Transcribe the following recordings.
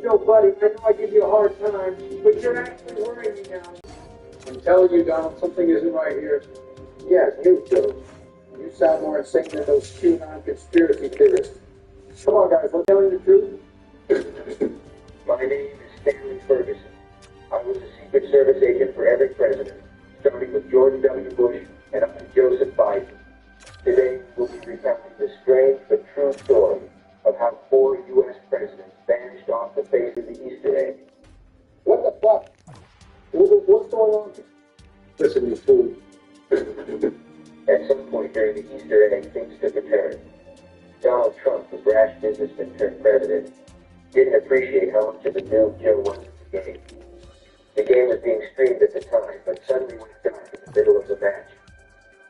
Joe, buddy, I know I give you a hard time, but you're actually worrying me now. I'm telling you, Donald, something isn't right here. Yes, you, Joe. You sound more insane than those QAnon conspiracy theorists. Come on, guys, let's tell you the truth. My name is Stanley Ferguson. I was a Secret Service agent for every president, starting with George W. Bush and up to Joseph Biden. Today, we'll be recounting the strange but true story of how 4 U.S. presidents vanished off the face of the Easter egg. What the fuck? What's going on here? Listen, you fool. At some point during the Easter egg, things took a turn. Donald Trump, the brash businessman turned president, didn't appreciate how much of a noob Joe was at the game. The game was being streamed at the time, but suddenly went dark in the middle of the match.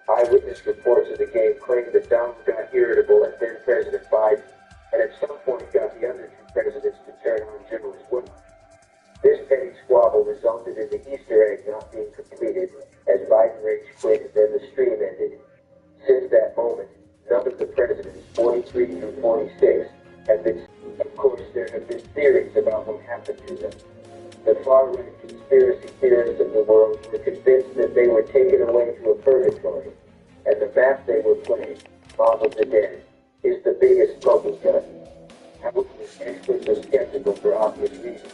Eyewitness reports of the game claimed that Donald got irritable at then President Biden, and at some point got the other 2 presidents to turn on Joe as well. This petty squabble resulted in the Easter egg not being completed, as Biden rage quit and then the stream ended. Since that moment, none of the presidents, 43 through 46, have been. Of course, there have been theories about what happened to them. The far-right conspiracy theorists of the world were convinced that they were taken away to a purgatory, and the map they were playing, Mob of the Dead, is the biggest smoking gun. However, experts are skeptical for obvious reasons.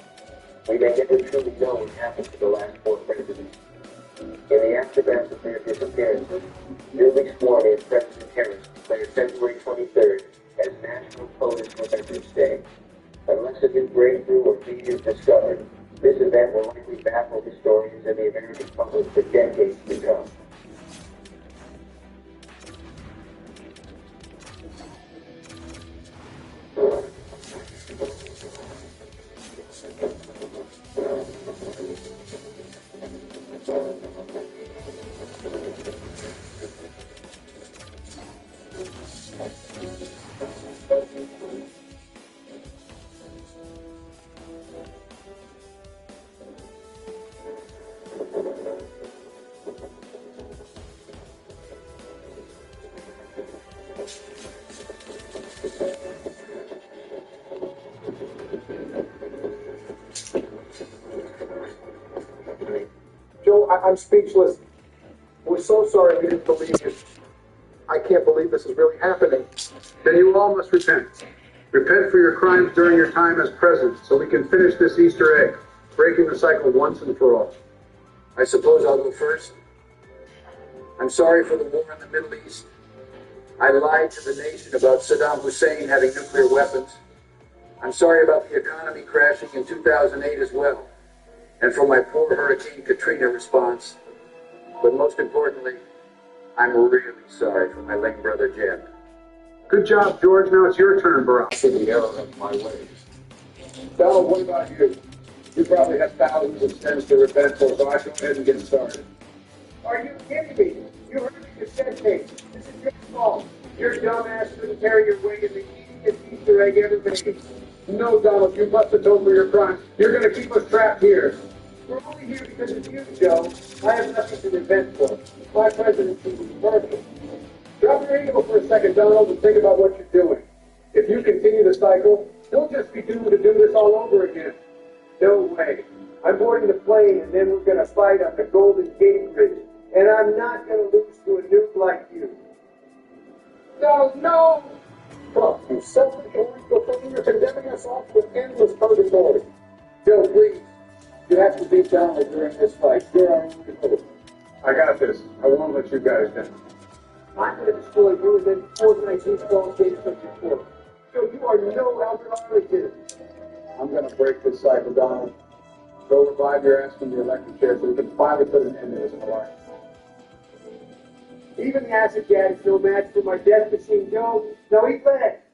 We may never truly know what happened to the last 4 presidents. In the aftermath of their disappearances, newly sworn-in President Harris declared February 23rd as National POTUS Remembrance Day. Unless a new breakthrough or feat is discovered, this event will likely baffle historians and the American public for decades to come. Joe, I'm speechless. We're so sorry we didn't believe you. I can't believe this is really happening. Then you all must repent. Repent for your crimes during your time as president, so we can finish this Easter egg, breaking the cycle once and for all. I suppose I'll go first. I'm sorry for the war in the Middle East. I lied to the nation about Saddam Hussein having nuclear weapons. I'm sorry about the economy crashing in 2008 as well, and for my poor Hurricane Katrina response. But most importantly, I'm really sorry for my late brother Jeb. Good job, George. Now it's your turn, Barack. The error of my ways. Donald, what about you? You probably have thousands of sins to repent for, so I go ahead and get started. Are you kidding me? You heard me just said things. This is your fault. Your dumbass couldn't carry your weight in the easiest Easter egg ever made. No, Donald, you must atone for your crimes. You're going to keep us trapped here. We're only here because of you, Joe. I have nothing to repent for. My presidency was perfect. Drop your ego for a second, Donald, and think about what you're doing. If you continue the cycle, you'll just be doomed to do this all over again. No way. I'm boarding the plane, and then we're going to fight on the Golden Gate Bridge. And I'm not going to lose to a noob like you. Donald, no! Trump, you selfish orange you're condemning us all to an endless purgatory. Joe, please. You have to beat Donald during this fight. You're our only hope. I got this. I won't let you guys down. I'm going to destroy you and then organize these false games from your court. So you are no Albert Arlington. I'm going to break this cycle, Donald. Go revive your ass from the electric chair so we can finally put an end to this in life. Even the acid jab is no match for my death machine, Joe. Now eat that.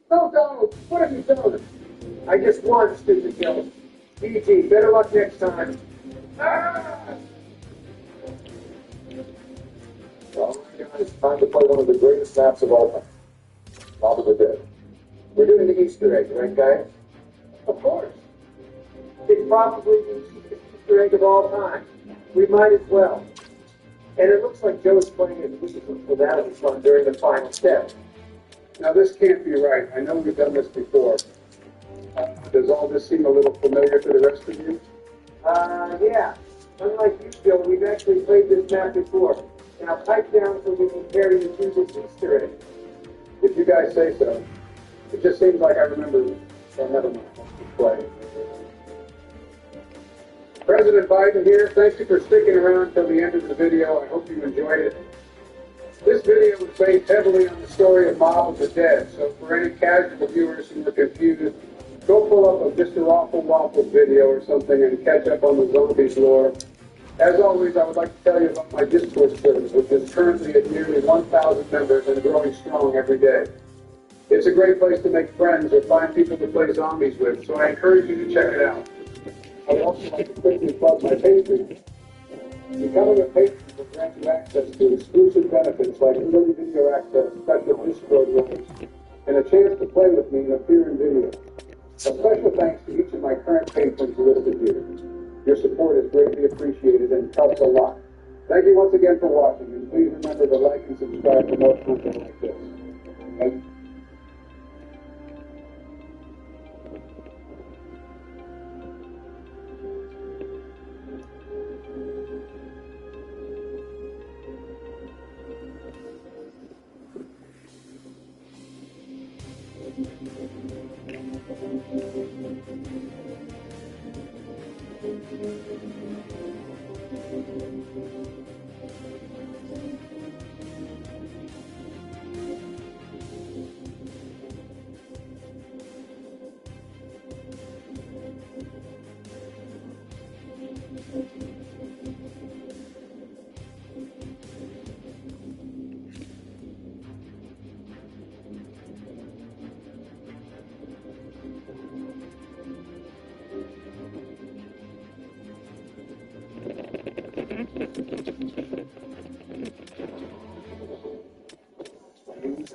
No, Donald, what have you done? I just won, stupid Joe. PG, better luck next time. Ah! Well, it's time to play one of the greatest maps of all time. Mob of the Dead. We're doing the Easter egg, right, guys? Of course. It's probably the easiest Easter egg of all time. We might as well. And it looks like Joe's playing his weasel, so that'll be fun during the final step. Now, this can't be right. I know we've done this before. Does all this seem a little familiar to the rest of you? Yeah. Unlike you, Bill, we've actually played this map before. Now pipe down so we can carry you through this Easter egg. If you guys say so. It just seems like I remember. So never mind. Play. President Biden here. Thank you for sticking around till the end of the video. I hope you enjoyed it. This video was based heavily on the story of Mob of the Dead, so for any casual viewers who were confused, go pull up a Mr. Awful Waffle video or something and catch up on the zombies lore. As always, I would like to tell you about my Discord service, which is currently at nearly 1,000 members and growing strong every day. It's a great place to make friends or find people to play zombies with, so I encourage you to check it out. I would also like to quickly plug my Patreon. Becoming a patron will grant you access to exclusive benefits like early video access, special Discord rooms, and a chance to play with me and appear in video. A special thanks to each of my current patrons listed here. Your support is greatly appreciated and helps a lot. Thank you once again for watching, and please remember to like and subscribe for more content like this. Thank you.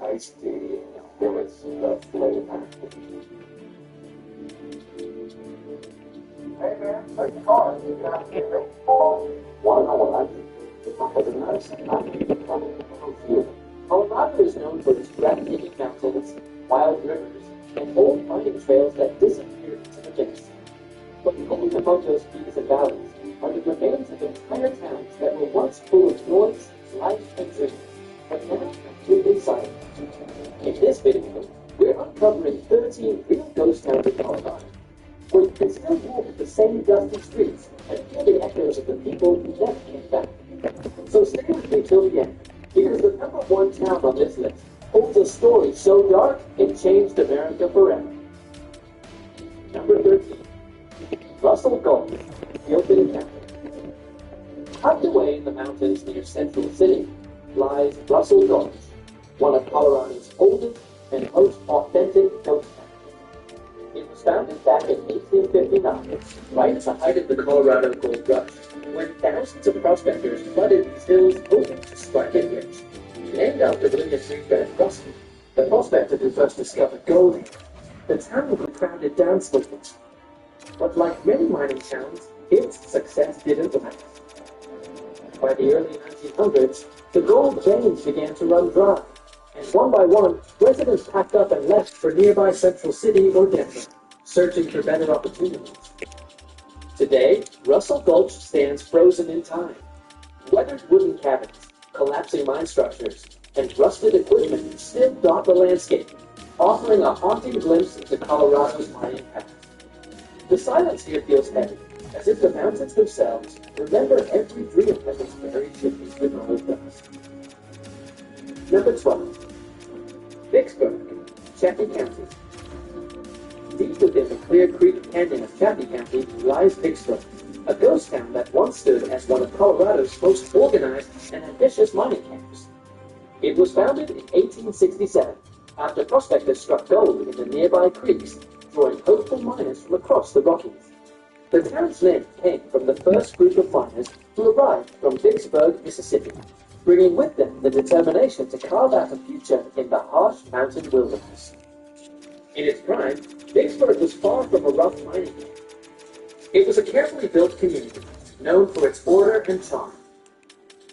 Iced tea, bullets of flavor. Hey man, like cars, you got to get ready. Wanna know what I think? If I had a nice Colorado is known for its breathtaking mountains, wild rivers, and old mining trails that disappeared into the mist. But many Komoto's peaks and valleys are the remains of entire towns that were once full of noise, life, and dreams, but now completely silent. In this video, we're uncovering 13 real ghost towns in Colorado, where you can still walk the same dusty streets and hear the echoes of the people who never came back. So stay with me till the end, because the #1 town on this list holds a story so dark it changed America forever. Number 13. Russell Gulch, Gilpin County. Tucked away in the mountains near Central City lies Russell Gulch, one of Colorado's oldest and most authentic ghost towns. It was founded back in 1859, right at the height of the Colorado Gold Rush, when thousands of prospectors flooded these hills hoping to strike it rich. Named after William Reed Russell, the prospector who first discovered gold, the town was crowded dance locals. But like many mining towns, its success didn't last. By the early 1900s, the gold veins began to run dry, and one by one, residents packed up and left for nearby Central City or Denver, searching for better opportunities. Today, Russell Gulch stands frozen in time. Weathered wooden cabins, collapsing mine structures, and rusted equipment still dot the landscape, offering a haunting glimpse into Colorado's mining past. The silence here feels heavy, as if the mountains themselves remember every dream that was buried beneath the gold dust. Number 12. Vicksburg, Chaffee County. Deep within the Clear Creek Canyon of Chaffee County lies Vicksburg, a ghost town that once stood as one of Colorado's most organized and ambitious mining camps. It was founded in 1867 after prospectors struck gold in the nearby creeks, drawing hopeful miners from across the Rockies. The town's name came from the first group of miners who arrived from Vicksburg, Mississippi, bringing with them the determination to carve out a future in the harsh mountain wilderness. In its prime, Vicksburg was far from a rough mining camp. It was a carefully built community, known for its order and charm.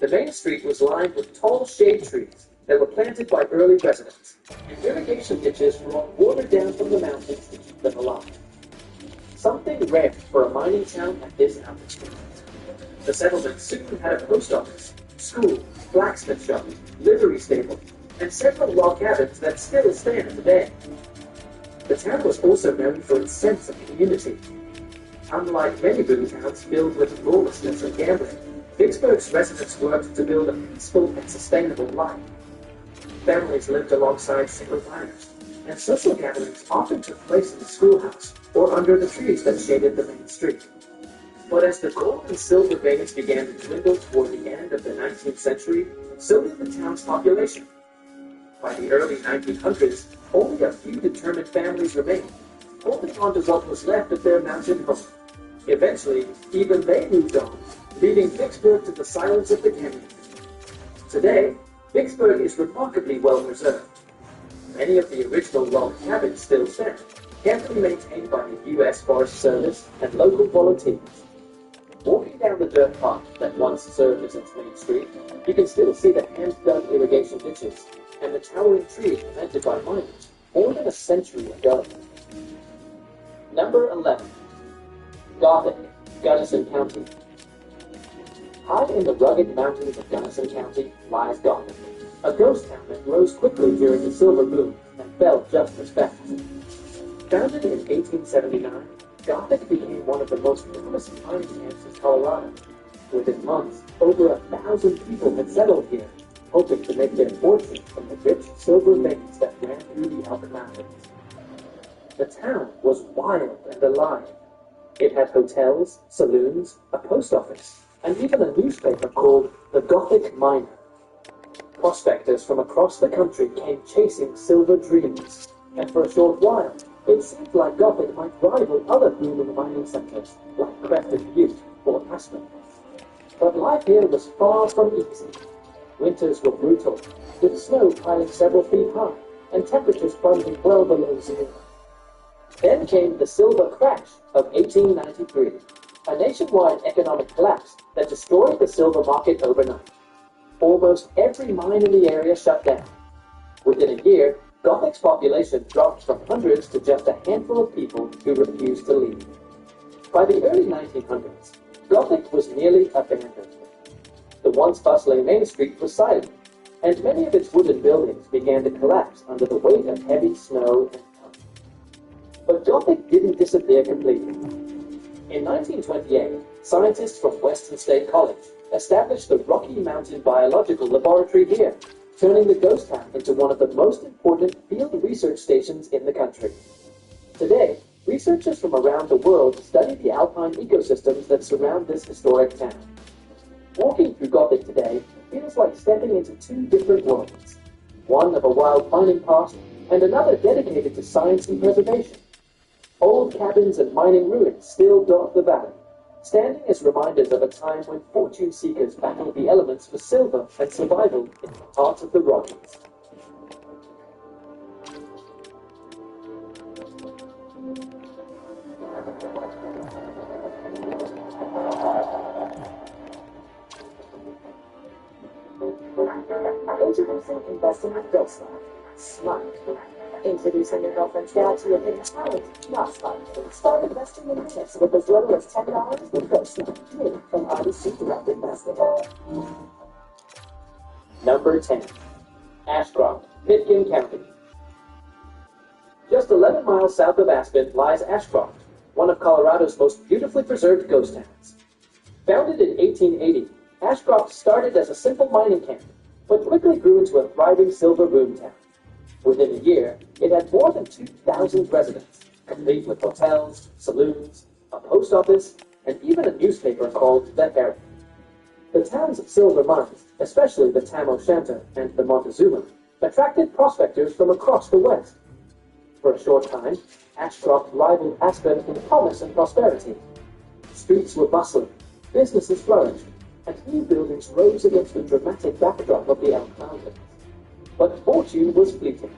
The main street was lined with tall shade trees that were planted by early residents, and irrigation ditches brought water down from the mountains to keep them alive. became rare for a mining town at this altitude. The settlement soon had a post office, school, blacksmith shop, livery stable, and several log cabins that still stand today. The town was also known for its sense of community. Unlike many boom towns filled with lawlessness and gambling, Vicksburg's residents worked to build a peaceful and sustainable life. Families lived alongside single miners, and social gatherings often took place in the schoolhouse or under the trees that shaded the main street. But as the gold and silver veins began to dwindle toward the end of the 19th century, so did the town's population. By the early 1900s, only a few determined families remained, holding on to what was left of their mountain home. Eventually, even they moved on, leaving Vicksburg to the silence of the canyon. Today, Vicksburg is remarkably well preserved. Many of the original log cabins still stand, carefully maintained by the U.S. Forest Service and local volunteers. Walking down the dirt path that once served as its main street, you can still see the hand-dug irrigation ditches and the towering trees planted by miners more than a century ago. Number 11. Gothic, Gunnison County. High in the rugged mountains of Gunnison County lies Gothic, a ghost town that rose quickly during the silver boom and fell just as fast. Founded in 1879, Gothic became one of the most promising mining camps in Colorado. Within months, over 1,000 people had settled here, hoping to make their fortune from the rich silver veins that ran through the Elk Mountains. The town was wild and alive. It had hotels, saloons, a post office, and even a newspaper called The Gothic Miner. Prospectors from across the country came chasing silver dreams, and for a short while, it seemed like Gothic might rival other booming mining centers like Crested Butte or Aspen. But life here was far from easy. Winters were brutal, with snow piling several feet high and temperatures plunging well below zero. Then came the silver crash of 1893, a nationwide economic collapse that destroyed the silver market overnight. Almost every mine in the area shut down. Within a year, Gothic's population dropped from hundreds to just a handful of people who refused to leave. By the early 1900s, Gothic was nearly abandoned. The once bustling Main Street was silent, and many of its wooden buildings began to collapse under the weight of heavy snow and ice. But Gothic didn't disappear completely. In 1928, scientists from Western State College established the Rocky Mountain Biological Laboratory here, turning the ghost town into one of the most important field research stations in the country. Today, researchers from around the world study the alpine ecosystems that surround this historic town. Walking through Gothic today feels like stepping into two different worlds, one of a wild mining past and another dedicated to science and preservation. Old cabins and mining ruins still dot the valley, standing as reminders of a time when fortune seekers battled the elements for silver and survival in the heart of the Rockies. Introducing investing with Ghost Life. Smart. Introducing your girlfriend's dad to your hidden talent. Not smart. Start investing in minutes with as little as $10 with Ghost Life. New from Odyssey Direct Investing. Number 10. Ashcroft, Pitkin County. Just 11 miles south of Aspen lies Ashcroft, one of Colorado's most beautifully preserved ghost towns. Founded in 1880, Ashcroft started as a simple mining camp, but quickly grew into a thriving silver boom town. Within a year, it had more than 2,000 residents, complete with hotels, saloons, a post office, and even a newspaper called The Herald. The town's silver mines, especially the Tam O'Shanter and the Montezuma, attracted prospectors from across the West. For a short time, Ashcroft rivaled Aspen in promise and prosperity. Streets were bustling, businesses flourished, and new buildings rose against the dramatic backdrop of the Elk Mountains. But fortune was fleeting.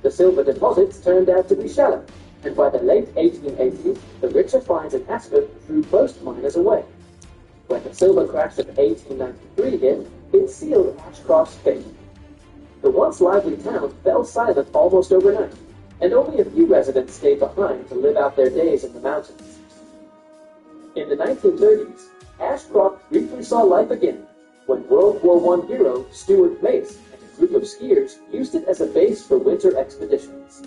The silver deposits turned out to be shallow, and by the late 1880s, the richer finds in Aspen drew most miners away. When the silver crash of 1893 hit, it sealed Ashcroft's fate. The once lively town fell silent almost overnight, and only a few residents stayed behind to live out their days in the mountains. In the 1930s, Ashcroft briefly saw life again when World War I hero Stuart Mace and a group of skiers used it as a base for winter expeditions.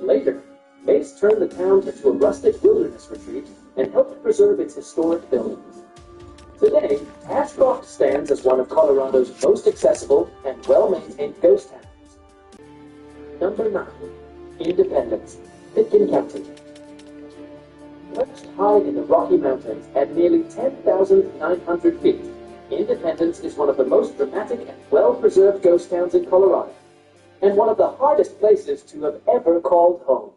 Later, Mace turned the town into a rustic wilderness retreat and helped preserve its historic buildings. Today, Ashcroft stands as one of Colorado's most accessible and well-maintained ghost towns. Number 9. Independence, Pitkin County. Perched high in the Rocky Mountains at nearly 10,900 feet, Independence is one of the most dramatic and well-preserved ghost towns in Colorado, and one of the hardest places to have ever called home.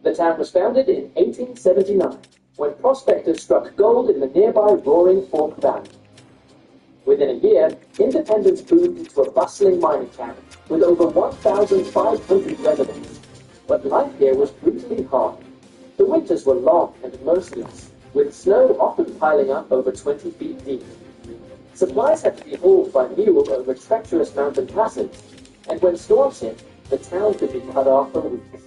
The town was founded in 1879, when prospectors struck gold in the nearby Roaring Fork Valley. Within a year, Independence boomed into a bustling mining town with over 1,500 residents. But life here was brutally hard. The winters were long and merciless, with snow often piling up over 20 feet deep. Supplies had to be hauled by mule over treacherous mountain passes, and when storms hit, the town could be cut off for weeks.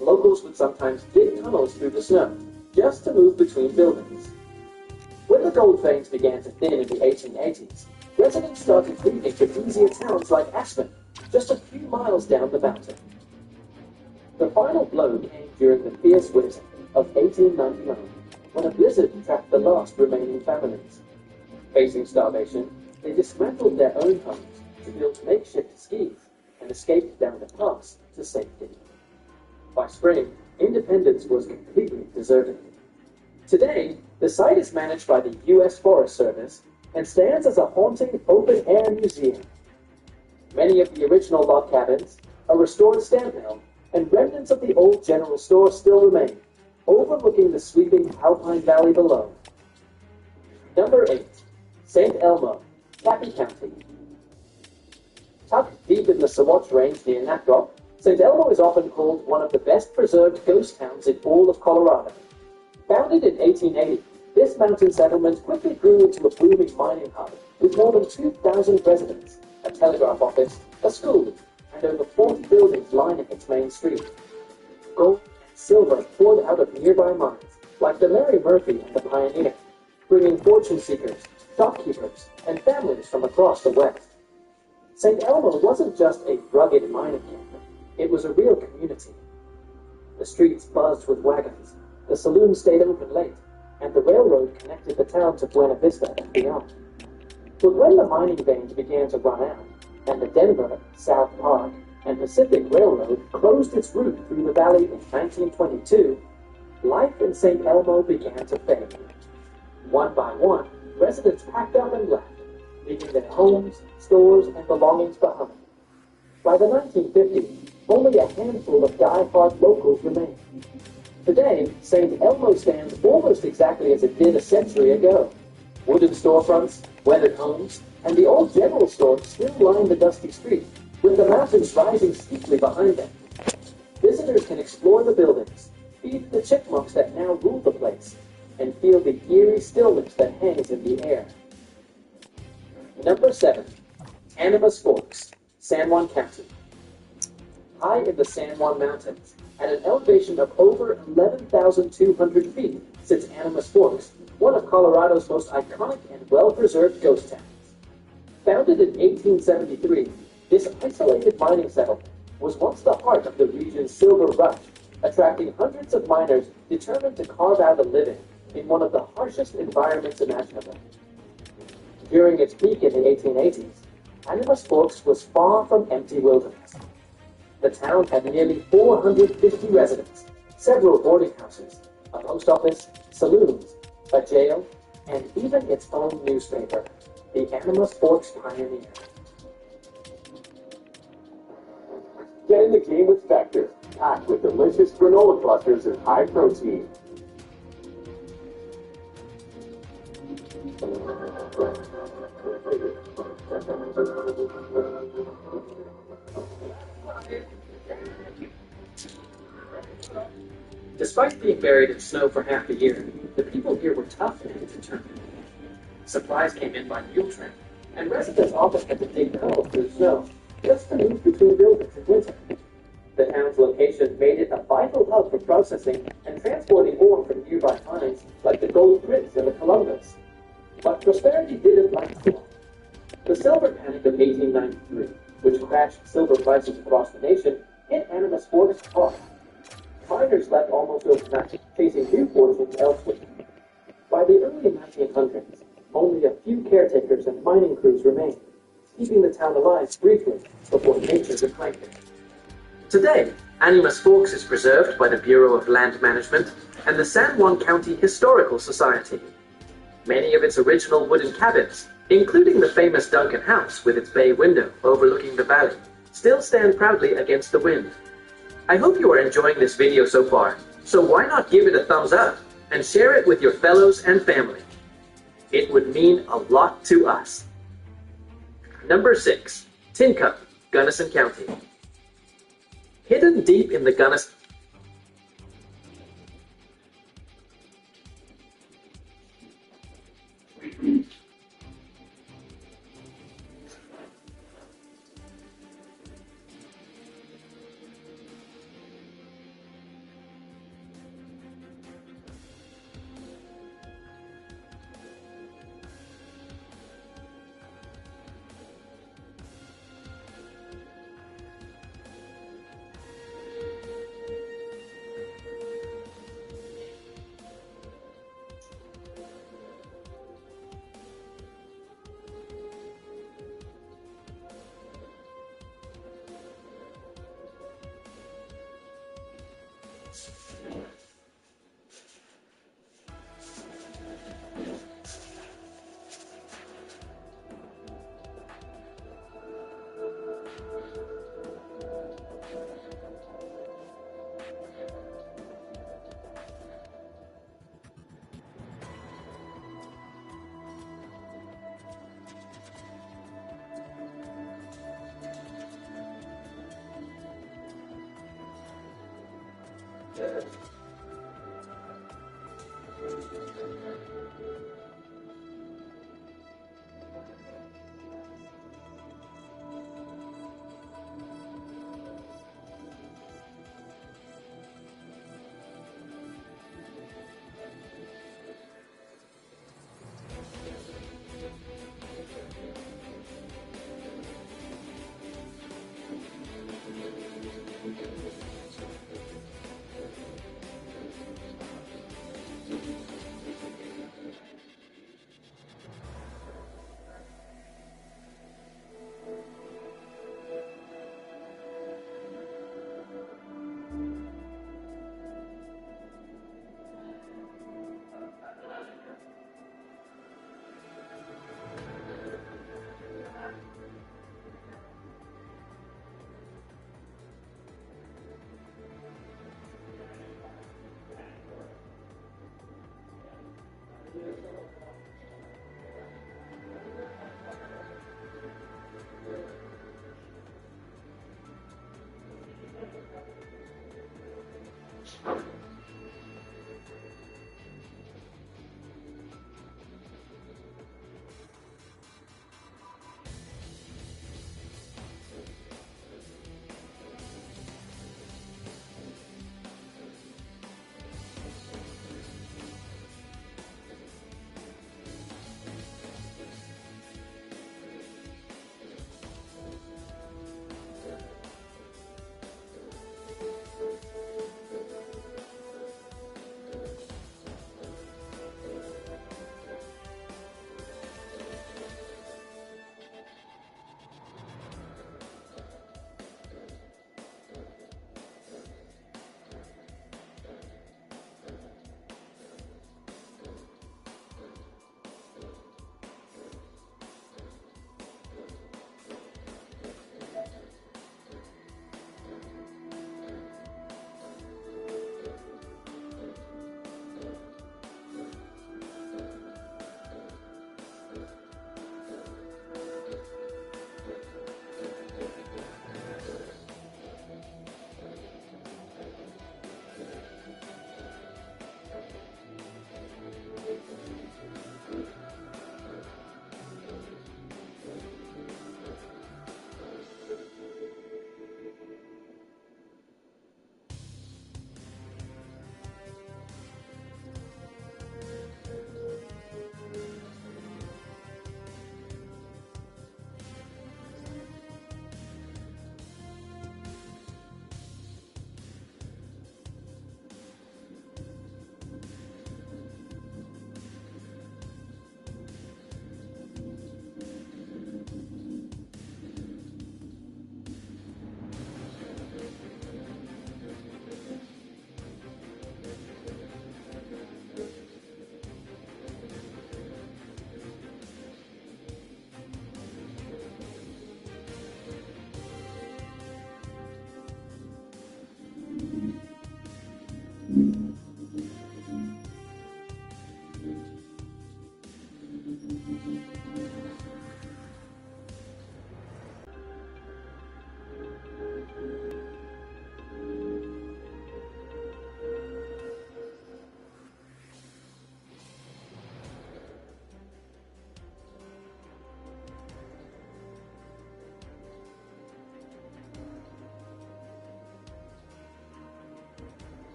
Locals would sometimes dig tunnels through the snow, just to move between buildings. When the gold veins began to thin in the 1880s, residents started moving to easier towns like Aspen, just a few miles down the mountain. The final blow came during the fierce winter of 1899, when a blizzard trapped the last remaining families. Facing starvation, they dismantled their own homes to build makeshift skis and escaped down the pass to safety. By spring, Independence was completely deserted. Today, the site is managed by the U.S. Forest Service and stands as a haunting open-air museum. Many of the original log cabins, a restored stamp mill, and remnants of the old general store still remain, overlooking the sweeping Alpine Valley below. Number 8. St. Elmo, Cappy County. Tucked deep in the Sawatch Range near Nathrop, St. Elmo is often called one of the best-preserved ghost towns in all of Colorado. Founded in 1880, this mountain settlement quickly grew into a booming mining hub with more than 2,000 residents, a telegraph office, a school, and over 40 buildings lining its main street. Gold and silver poured out of nearby mines, like the Mary Murphy and the Pioneer, bringing fortune seekers, shopkeepers, and families from across the West. St. Elmo wasn't just a rugged mining camp. It was a real community. The streets buzzed with wagons, the saloon stayed open late, and the railroad connected the town to Buena Vista and beyond. But when the mining veins began to run out, and the Denver, South Park, and Pacific Railroad closed its route through the valley in 1922, life in St. Elmo began to fade. One by one, residents packed up and left, leaving their homes, stores, and belongings behind. By the 1950s, only a handful of die-hard locals remained. Today, St. Elmo stands almost exactly as it did a century ago. Wooden storefronts, weathered homes, and the old general store still line the dusty street, with the mountains rising steeply behind them. Visitors can explore the buildings, feed the chipmunks that now rule the place, and feel the eerie stillness that hangs in the air. Number 7. Animas Forks, San Juan County. High in the San Juan Mountains, at an elevation of over 11,200 feet, sits Animas Forks, one of Colorado's most iconic and well-preserved ghost towns. Founded in 1873, this isolated mining settlement was once the heart of the region's silver rush, attracting hundreds of miners determined to carve out a living in one of the harshest environments imaginable. During its peak in the 1880s, Animas Forks was far from empty wilderness. The town had nearly 450 residents, several boarding houses, a post office, saloons, a jail, and even its own newspaper, the Animas Forks Pioneer. Get in the game with Vector, packed with delicious granola clusters and high protein. Despite being buried in snow for half the year, the people here were tough and determined. Supplies came in by mule train, and residents often had to dig tunnels through the snow just to move between buildings in winter. The town's location made it a vital hub for processing and transporting ore from nearby mines like the gold Prosperity didn't last long. The silver panic of 1893, which crashed silver prices across the nation, hit Animus Forks hard. Miners left almost overnight, chasing new fortunes elsewhere. By the early 1900s, only a few caretakers and mining crews remained, keeping the town alive briefly before nature declined it. Today, Animus Forks is preserved by the Bureau of Land Management and the San Juan County Historical Society. Many of its original wooden cabins, including the famous Duncan House with its bay window overlooking the valley, still stand proudly against the wind. I hope you are enjoying this video so far, so why not give it a thumbs up and share it with your fellows and family? It would mean a lot to us. Number 6. Tin Cup, Gunnison County. Hidden deep in the Gunnison...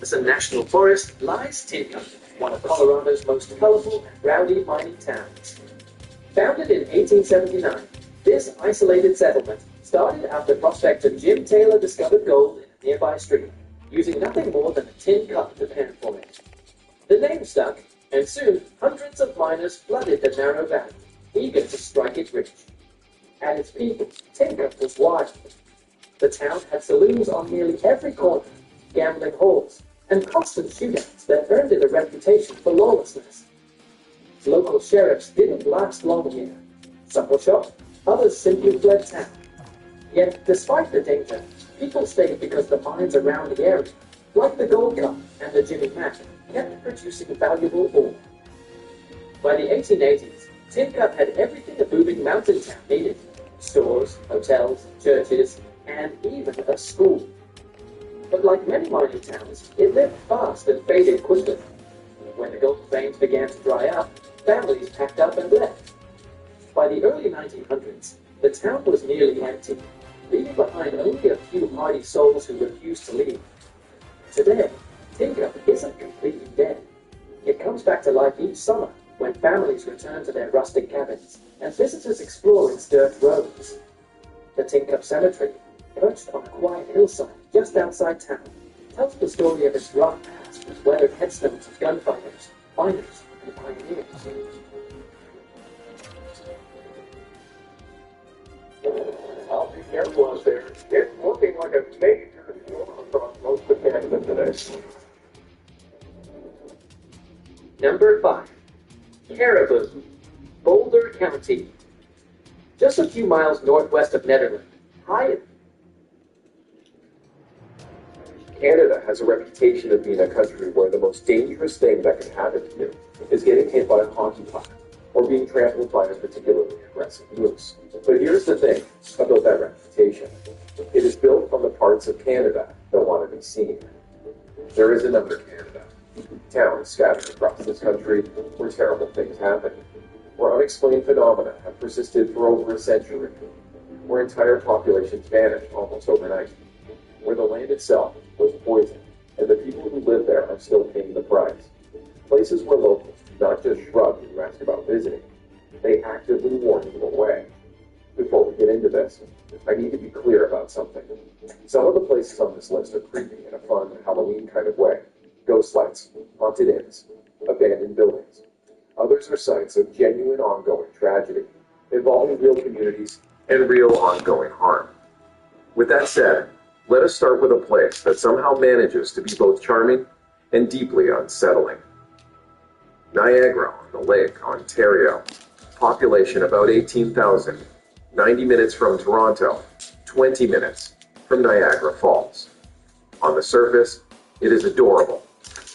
As a national forest lies Tin Cup, one of Colorado's most colorful and rowdy mining towns. Founded in 1879, this isolated settlement started after prospector Jim Taylor discovered gold in a nearby stream, using nothing more than a tin cup to pan for it. The name stuck, and soon hundreds of miners flooded the narrow valley, eager to strike it rich. At its peak, Tin Cup was wild. The town had saloons on nearly every corner, gambling halls, and constant shootouts that earned it a reputation for lawlessness. Local sheriffs didn't last long here. Some were shot, others simply fled town. Yet, despite the danger, people stayed because the mines around the area, like the Gold Cup and the Jimmy Mac, kept producing valuable ore. By the 1880s, Tin Cup had everything a booming mountain town needed: stores, hotels, churches, and even a school. But like many mining towns, it lived fast and faded quickly. When the gold veins began to dry up, families packed up and left. By the early 1900s, the town was nearly empty, leaving behind only a few hardy souls who refused to leave. Today, Tin Cup isn't completely dead. It comes back to life each summer when families return to their rustic cabins and visitors explore its dirt roads. The Tin Cup Cemetery, perched on a quiet hillside just outside town, tells the story of its rough past with weathered headstones of gunfighters, miners, and pioneers. I'll be careful out there. It's looking like a major storm across most of Canada today. Number 5. Caribou, Boulder County. Just a few miles northwest of Nederland, high. Canada has a reputation of being a country where the most dangerous thing that can happen to you is getting hit by a hockey puck or being trampled by a particularly aggressive moose. But here's the thing about that reputation. It is built on the parts of Canada that want to be seen. There is another Canada. Towns scattered across this country where terrible things happen, where unexplained phenomena have persisted for over a century, where entire populations vanished almost overnight, where the land itself was poisoned, and the people who live there are still paying the price. Places where locals do not just shrug when you ask about visiting, they actively warn you away. Before we get into this, I need to be clear about something. Some of the places on this list are creepy in a fun, Halloween kind of way. Ghost lights, haunted inns, abandoned buildings. Others are sites of genuine ongoing tragedy, involving real communities and real ongoing harm. With that said, let us start with a place that somehow manages to be both charming and deeply unsettling. Niagara-on-the-Lake, Ontario. Population about 18,000. 90 minutes from Toronto. 20 minutes from Niagara Falls. On the surface, it is adorable.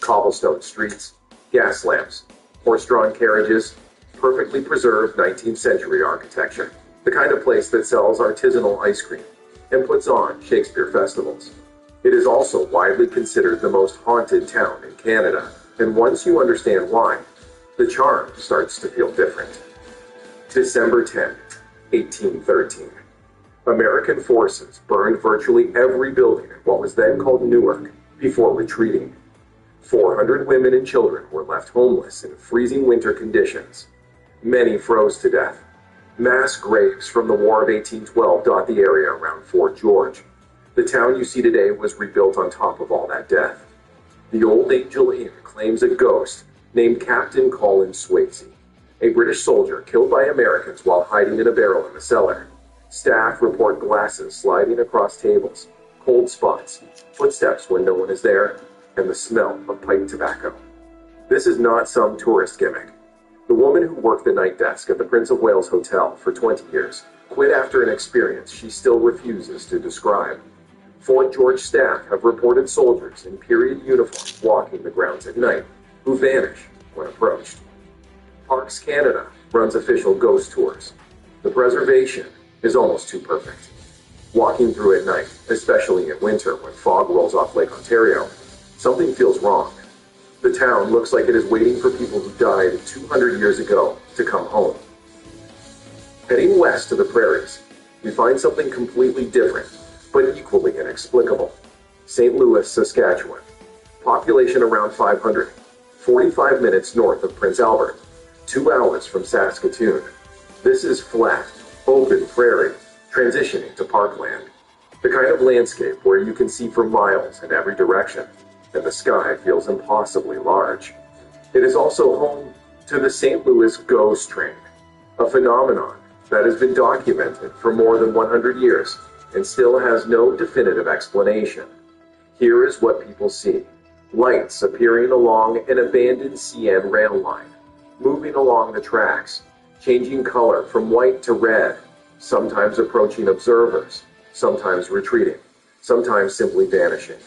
Cobblestone streets, gas lamps, horse-drawn carriages, perfectly preserved 19th century architecture. The kind of place that sells artisanal ice cream and puts on Shakespeare festivals. It is also widely considered the most haunted town in Canada, and once you understand why, the charm starts to feel different. December 10, 1813. American forces burned virtually every building in what was then called Newark before retreating. 400 women and children were left homeless in freezing winter conditions. Many froze to death. Mass graves from the War of 1812 dot the area around Fort George. The town you see today was rebuilt on top of all that death. The Old Angel Inn claims a ghost named Captain Colin Swayze, a British soldier killed by Americans while hiding in a barrel in the cellar. Staff report glasses sliding across tables, cold spots, footsteps when no one is there, and the smell of pipe tobacco. This is not some tourist gimmick. The woman who worked the night desk at the Prince of Wales Hotel for 20 years quit after an experience she still refuses to describe. Fort George staff have reported soldiers in period uniforms walking the grounds at night who vanish when approached. Parks Canada runs official ghost tours. The preservation is almost too perfect. Walking through at night, especially in winter when fog rolls off Lake Ontario, something feels wrong. The town looks like it is waiting for people who died 200 years ago to come home. Heading west to the prairies, we find something completely different, but equally inexplicable. St. Louis, Saskatchewan. Population around 500. 45 minutes north of Prince Albert. 2 hours from Saskatoon. This is flat, open prairie, transitioning to parkland. The kind of landscape where you can see for miles in every direction, and the sky feels impossibly large. It is also home to the St. Louis ghost train, a phenomenon that has been documented for more than 100 years and still has no definitive explanation. Here is what people see. Lights appearing along an abandoned CN rail line, moving along the tracks, changing color from white to red, sometimes approaching observers, sometimes retreating, sometimes simply vanishing.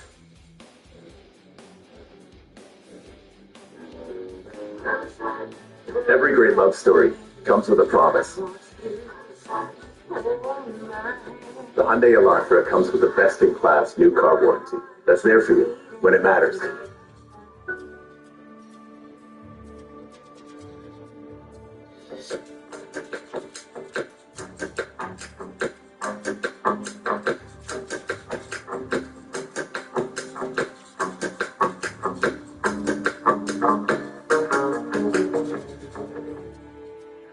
Every great love story comes with a promise. The Hyundai Elantra comes with a best-in-class new car warranty that's there for you when it matters.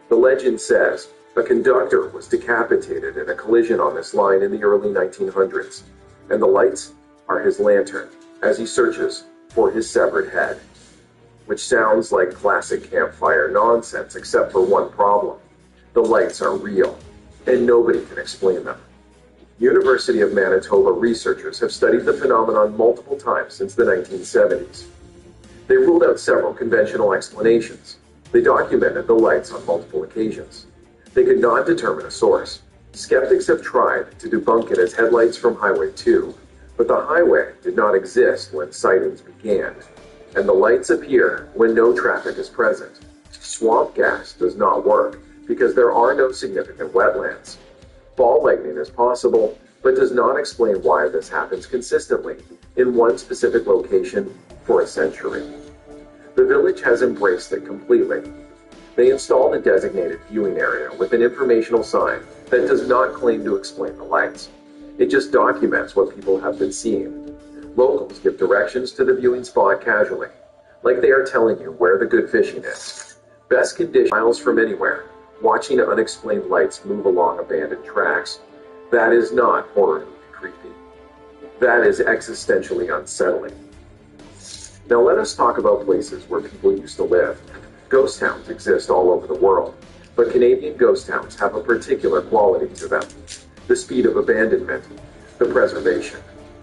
The legend says a conductor was decapitated in a collision on this line in the early 1900s, and the lights are his lantern as he searches for his severed head. Which sounds like classic campfire nonsense except for one problem. The lights are real, and nobody can explain them. University of Manitoba researchers have studied the phenomenon multiple times since the 1970s. They ruled out several conventional explanations. They documented the lights on multiple occasions. They could not determine a source. Skeptics have tried to debunk it as headlights from Highway 2, but the highway did not exist when sightings began, and the lights appear when no traffic is present. Swamp gas does not work because there are no significant wetlands. Ball lightning is possible, but does not explain why this happens consistently in one specific location for a century. The village has embraced it completely. They installed a designated viewing area with an informational sign that does not claim to explain the lights. It just documents what people have been seeing. Locals give directions to the viewing spot casually, like they are telling you where the good fishing is. Best condition miles from anywhere, watching unexplained lights move along abandoned tracks. That is not horror movie creepy. That is existentially unsettling. Now let us talk about places where people used to live. Ghost towns exist all over the world, but Canadian ghost towns have a particular quality to them. The speed of abandonment, the preservation,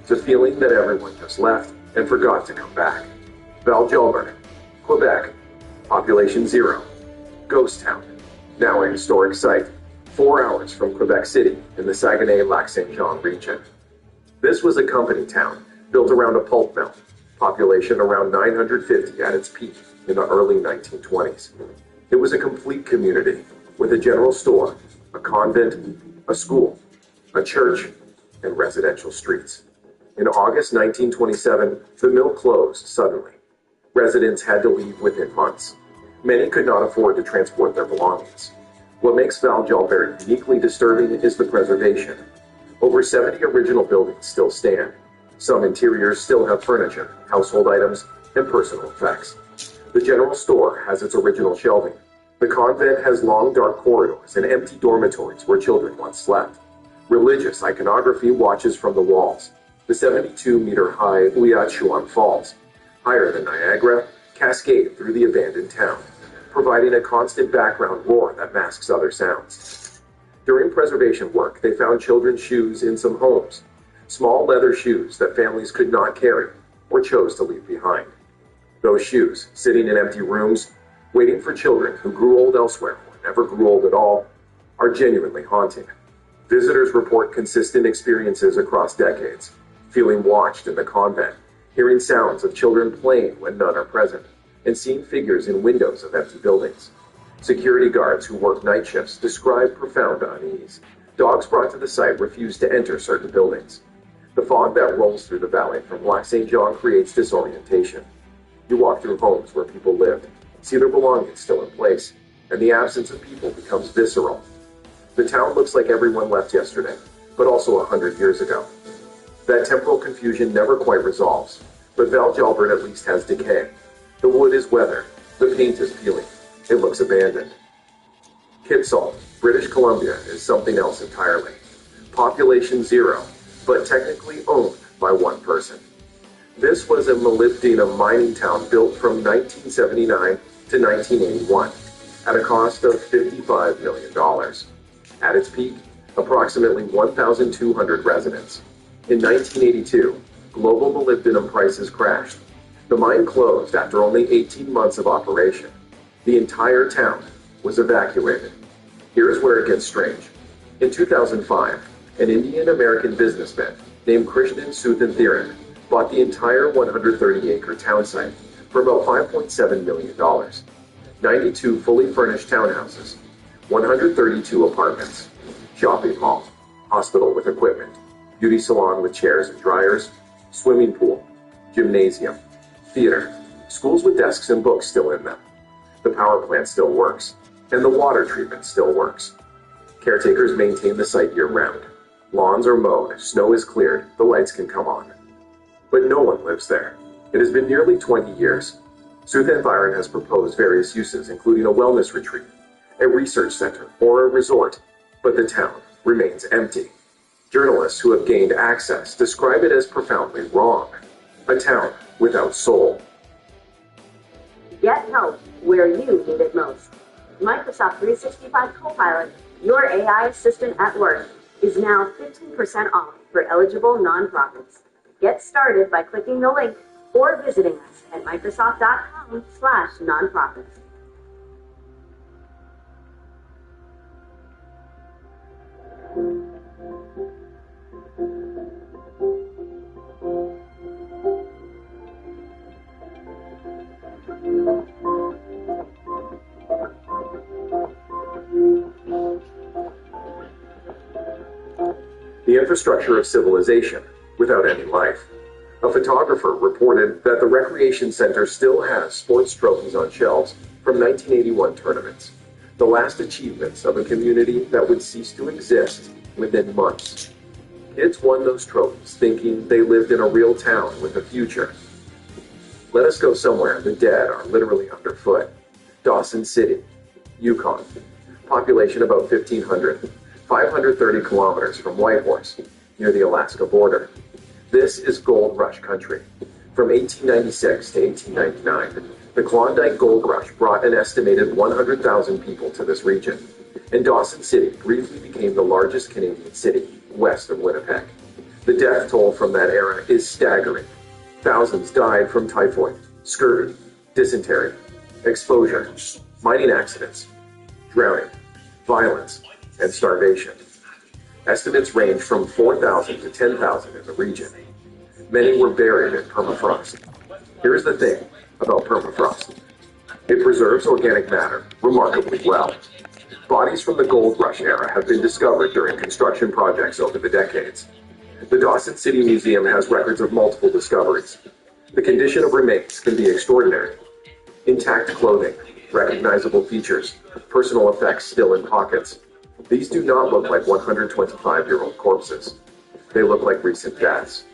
the feeling that everyone just left and forgot to come back. Val-Jalbert, Quebec, population 0, ghost town, now a historic site, 4 hours from Quebec City in the Saguenay-Lac-Saint-Jean region. This was a company town built around a pulp mill, population around 950 at its peak in the early 1920s. It was a complete community with a general store, a convent, a school, a church, and residential streets. In August 1927, the mill closed suddenly. Residents had to leave within months. Many could not afford to transport their belongings. What makes Val-Jalbert uniquely disturbing is the preservation. Over 70 original buildings still stand. Some interiors still have furniture, household items, and personal effects. The general store has its original shelving. The convent has long dark corridors and empty dormitories where children once slept. Religious iconography watches from the walls. The 72-meter-high Ouiachuan Falls, higher than Niagara, cascade through the abandoned town, providing a constant background roar that masks other sounds. During preservation work, they found children's shoes in some homes, small leather shoes that families could not carry or chose to leave behind. Those shoes, sitting in empty rooms, waiting for children who grew old elsewhere or never grew old at all, are genuinely haunting. Visitors report consistent experiences across decades, feeling watched in the convent, hearing sounds of children playing when none are present, and seeing figures in windows of empty buildings. Security guards who work night shifts describe profound unease, Dogs brought to the site refuse to enter certain buildings. The fog that rolls through the valley from Lac St. Jean creates disorientation. You walk through homes where people lived, see their belongings still in place, and the absence of people becomes visceral. The town looks like everyone left yesterday, but also 100 years ago. That temporal confusion never quite resolves, but Val Jalbert at least has decay. The wood is weathered, the paint is peeling, it looks abandoned. Kitsault, British Columbia, is something else entirely. Population 0, but technically owned by one person. This was a molybdenum mining town built from 1979 to 1981 at a cost of $55 million. At its peak, approximately 1,200 residents. In 1982, global molybdenum prices crashed. The mine closed after only 18 months of operation. The entire town was evacuated. Here's where it gets strange. In 2005, an Indian-American businessman named Krishnan Suthan bought the entire 130-acre town site for about $5.7 million. 92 fully furnished townhouses, 132 apartments, shopping mall, hospital with equipment, beauty salon with chairs and dryers, swimming pool, gymnasium, theater, schools with desks and books still in them. The power plant still works, and the water treatment still works. Caretakers maintain the site year-round. Lawns are mowed, snow is cleared, the lights can come on. But no one lives there. It has been nearly 20 years. Suthan has proposed various uses, including a wellness retreat, a research center, or a resort, but the town remains empty. Journalists who have gained access describe it as profoundly wrong. A town without soul. Get help where you need it most. Microsoft 365 Copilot, your AI assistant at work, is now 15% off for eligible nonprofits. Get started by clicking the link or visiting us at Microsoft.com/nonprofits. The infrastructure of civilization without any life. A photographer reported that the recreation center still has sports trophies on shelves from 1981 tournaments, the last achievements of a community that would cease to exist within months. Kids won those trophies thinking they lived in a real town with a future. Let us go somewhere the dead are literally underfoot. Dawson City, Yukon. Population about 1,500. 530 kilometers from Whitehorse, near the Alaska border. This is gold rush country. From 1896 to 1899, the Klondike Gold Rush brought an estimated 100,000 people to this region, and Dawson City briefly became the largest Canadian city west of Winnipeg. The death toll from that era is staggering. Thousands died from typhoid, scurvy, dysentery, exposure, mining accidents, drowning, violence, and starvation. Estimates range from 4,000 to 10,000 in the region. Many were buried in permafrost. Here's the thing about permafrost. It preserves organic matter remarkably well. Bodies from the gold rush era have been discovered during construction projects over the decades. The Dawson City Museum has records of multiple discoveries. The condition of remains can be extraordinary. Intact clothing, recognizable features, personal effects still in pockets. These do not look like 125-year-old corpses. They look like recent deaths.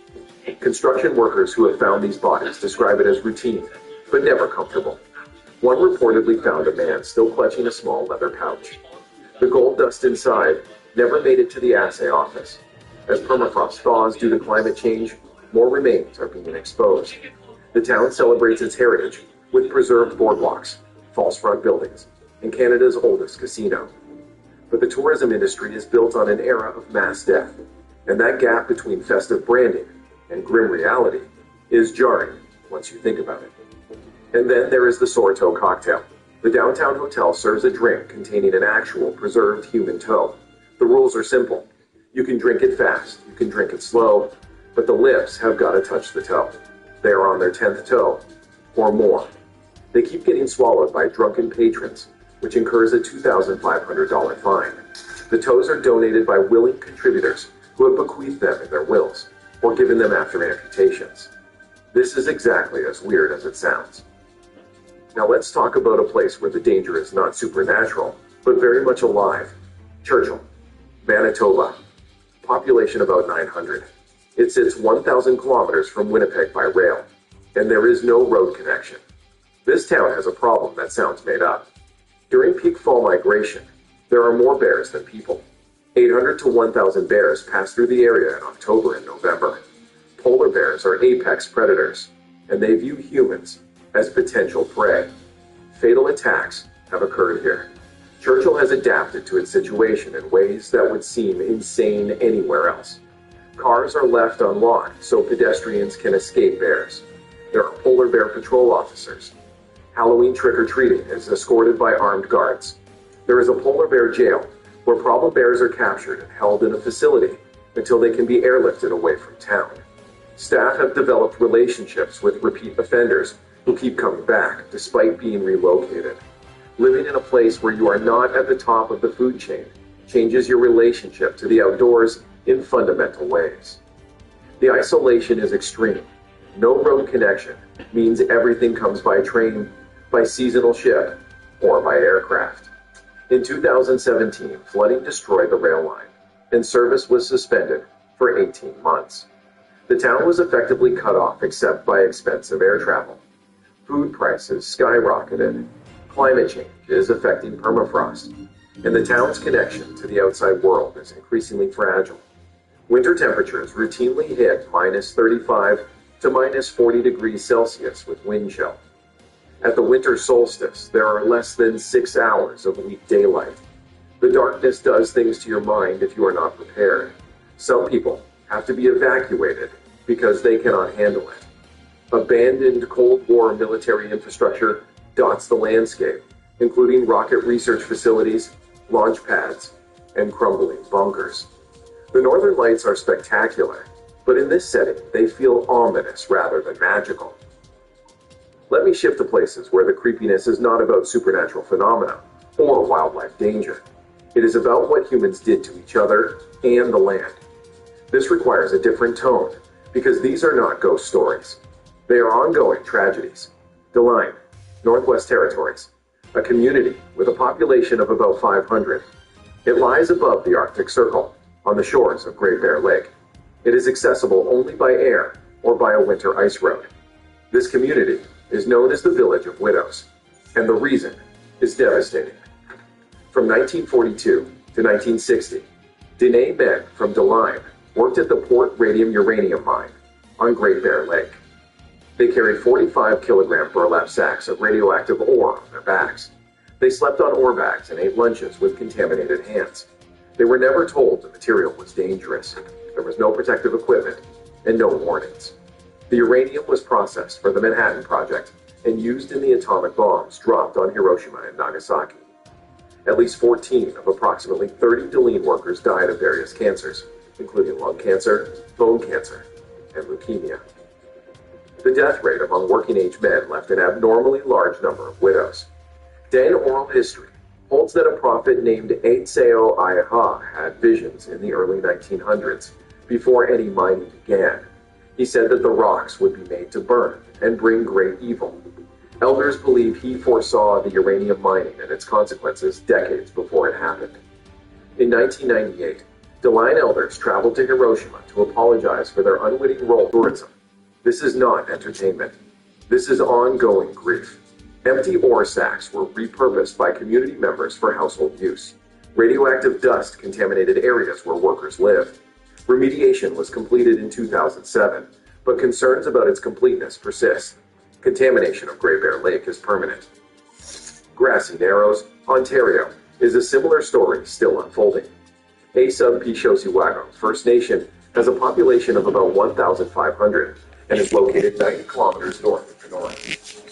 Construction workers who have found these bodies describe it as routine, but never comfortable. One reportedly found a man still clutching a small leather pouch. The gold dust inside never made it to the assay office. As permafrost thaws due to climate change, more remains are being exposed. The town celebrates its heritage with preserved boardwalks, false front buildings, and Canada's oldest casino. But the tourism industry is built on an era of mass death, and that gap between festive branding and grim reality is jarring once you think about it. And then there is the Sorto cocktail. The downtown hotel serves a drink containing an actual preserved human toe. The rules are simple. You can drink it fast, you can drink it slow, but the lips have got to touch the toe. They are on their 10th toe, or more. They keep getting swallowed by drunken patrons, which incurs a $2,500 fine. The toes are donated by willing contributors who have bequeathed them in their wills or given them after amputations. This is exactly as weird as it sounds. Now let's talk about a place where the danger is not supernatural, but very much alive. Churchill, Manitoba. Population about 900. It sits 1,000 kilometers from Winnipeg by rail, and there is no road connection. This town has a problem that sounds made up. During peak fall migration, there are more bears than people. 800 to 1,000 bears pass through the area in October and November. Polar bears are apex predators, and they view humans as potential prey. Fatal attacks have occurred here. Churchill has adapted to its situation in ways that would seem insane anywhere else. Cars are left unlocked so pedestrians can escape bears. There are polar bear patrol officers. Halloween trick-or-treating is escorted by armed guards. There is a polar bear jail where problem bears are captured and held in a facility until they can be airlifted away from town. Staff have developed relationships with repeat offenders who keep coming back despite being relocated. Living in a place where you are not at the top of the food chain changes your relationship to the outdoors in fundamental ways. The isolation is extreme. No road connection means everything comes by train, by seasonal ship, or by aircraft. In 2017, flooding destroyed the rail line, and service was suspended for 18 months. The town was effectively cut off except by expensive air travel. Food prices skyrocketed. Climate change is affecting permafrost, and the town's connection to the outside world is increasingly fragile. Winter temperatures routinely hit minus 35 to minus 40 degrees Celsius with wind chill. At the winter solstice, there are less than 6 hours of weak daylight. The darkness does things to your mind if you are not prepared. Some people have to be evacuated because they cannot handle it. Abandoned Cold War military infrastructure dots the landscape, including rocket research facilities, launch pads, and crumbling bunkers. The northern lights are spectacular, but in this setting, they feel ominous rather than magical. Let me shift to places where the creepiness is not about supernatural phenomena or wildlife danger. It is about what humans did to each other and the land. This requires a different tone, because these are not ghost stories. They are ongoing tragedies. Deline, Northwest Territories, a community with a population of about 500. It lies above the Arctic Circle, on the shores of Great Bear Lake. It is accessible only by air or by a winter ice road. This community is known as the Village of Widows, and the reason is devastating. From 1942 to 1960, Dene men from Deline worked at the Port Radium Uranium Mine on Great Bear Lake. They carried 45-kilogram burlap sacks of radioactive ore on their backs. They slept on ore bags and ate lunches with contaminated hands. They were never told the material was dangerous. There was no protective equipment and no warnings. The uranium was processed for the Manhattan Project and used in the atomic bombs dropped on Hiroshima and Nagasaki. At least 14 of approximately 30 Deline workers died of various cancers, including lung cancer, bone cancer, and leukemia. The death rate among working-age men left an abnormally large number of widows. Den oral history holds that a prophet named Eidseo Ayaha had visions in the early 1900s, before any mining began. He said that the rocks would be made to burn and bring great evil. Elders believe he foresaw the uranium mining and its consequences decades before it happened. In 1998, Deline elders traveled to Hiroshima to apologize for their unwitting role in tourism. This is not entertainment. This is ongoing grief. Empty ore sacks were repurposed by community members for household use. Radioactive dust contaminated areas where workers lived. Remediation was completed in 2007, but concerns about its completeness persist. Contamination of Great Bear Lake is permanent. Grassy Narrows, Ontario, is a similar story still unfolding. Asub-Pishosiwago First Nation has a population of about 1,500 and is located 90 kilometers north of Kenora.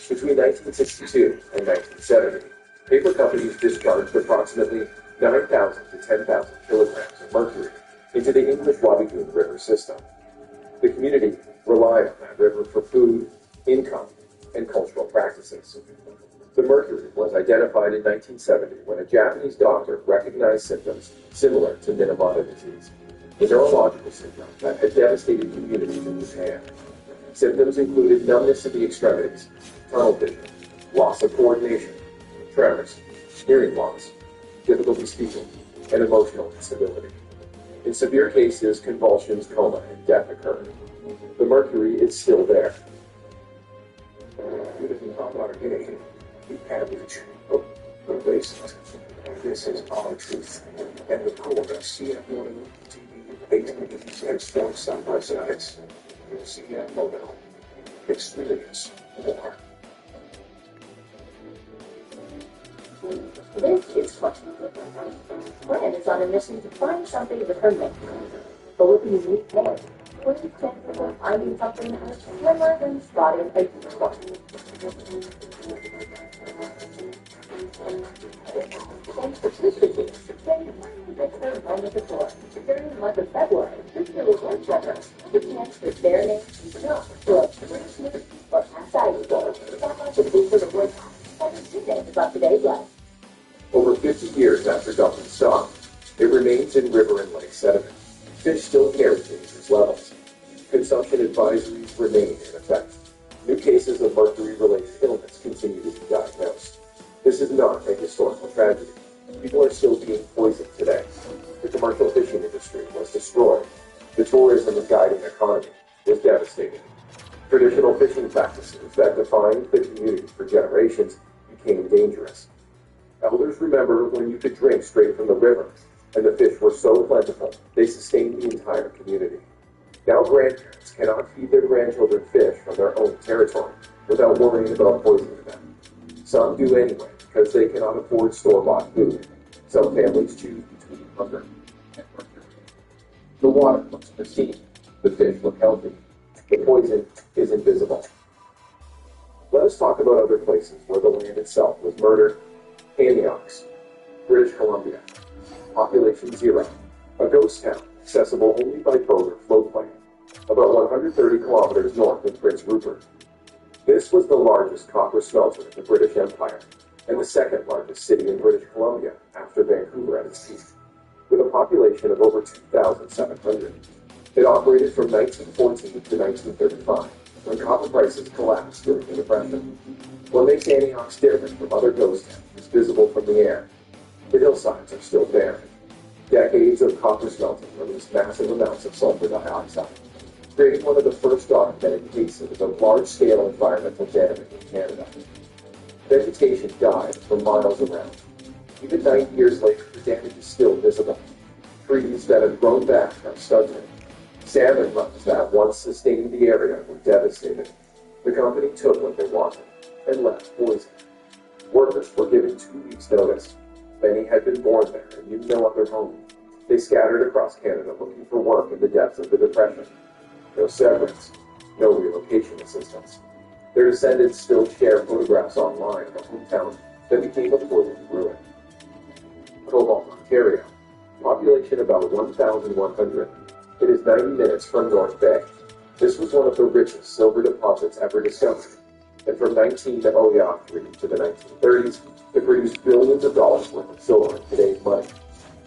Between 1962 and 1970, paper companies discharged approximately 9,000 to 10,000 kilograms of mercury into the English Wabigoon River system. The community relied on that river for food, income, and cultural practices. The mercury was identified in 1970 when a Japanese doctor recognized symptoms similar to Minamata disease, a neurological syndrome that had devastated communities in Japan. Symptoms included numbness in the extremities, tunnel vision, loss of coordination, tremors, hearing loss, difficulty speaking, and emotional instability. In severe cases, convulsions, coma, and death occurred. The mercury is still there. This is our truth. And record us CF1 TV 8 sports side by sides. CF Mobile. Experience more. This is Fluxman. Fran is on a mission to find something with her mate. But with these weak hands, what do you stand for finding something that is slimmer than spotting a unicorn? Thanks to Twisted Fran finally gets her moment before. During the month of February, this little workshopper, the chance for their name to not for a British movie or acai bowl. Not much of food for the wood. Every Tuesday about today's life. Over 50 years after dumping stock, it remains in river and lake sediment. Fish still carry dangerous levels. Consumption advisories remain in effect. New cases of mercury-related illness continue to be diagnosed. This is not a historical tragedy. People are still being poisoned today. The commercial fishing industry was destroyed. The tourism and guiding economy was devastated. Traditional fishing practices that defined the community for generations became dangerous. Elders remember when you could drink straight from the river, and the fish were so plentiful, they sustained the entire community. Now grandparents cannot feed their grandchildren fish from their own territory without worrying about poisoning them. Some do anyway because they cannot afford store-bought food. Some families choose between hunger and mercury. The water looks pristine. The fish look healthy. The poison is invisible. Let us talk about other places where the land itself was murdered. Antioch, British Columbia. Population 0. A ghost town, accessible only by boat or floatplane. About 130 kilometers north of Prince Rupert. This was the largest copper smelter in the British Empire, and the second largest city in British Columbia after Vancouver at its peak, with a population of over 2,700. It operated from 1914 to 1935, when copper prices collapsed during the Depression. What makes Antioch different from other ghost towns is visible from the air. The hillsides are still barren. Decades of copper smelting released massive amounts of sulfur dioxide, creating one of the first documented cases of large-scale environmental damage in Canada. Vegetation died for miles around. Even 90 years later, the damage is still visible. Trees that have grown back are stunted. Salmon runs that once sustained the area were devastated. The company took what they wanted and left poison. Workers were given 2 weeks' notice. Many had been born there and knew no other home. They scattered across Canada looking for work in the depths of the Depression. No severance, no relocation assistance. Their descendants still share photographs online of a hometown that became a poisoned ruin. Cobalt, Ontario. Population about 1,100. It is 90 minutes from North Bay. This was one of the richest silver deposits ever discovered, and from 1903 to the 1930s, it produced billions of dollars worth of silver in today's money.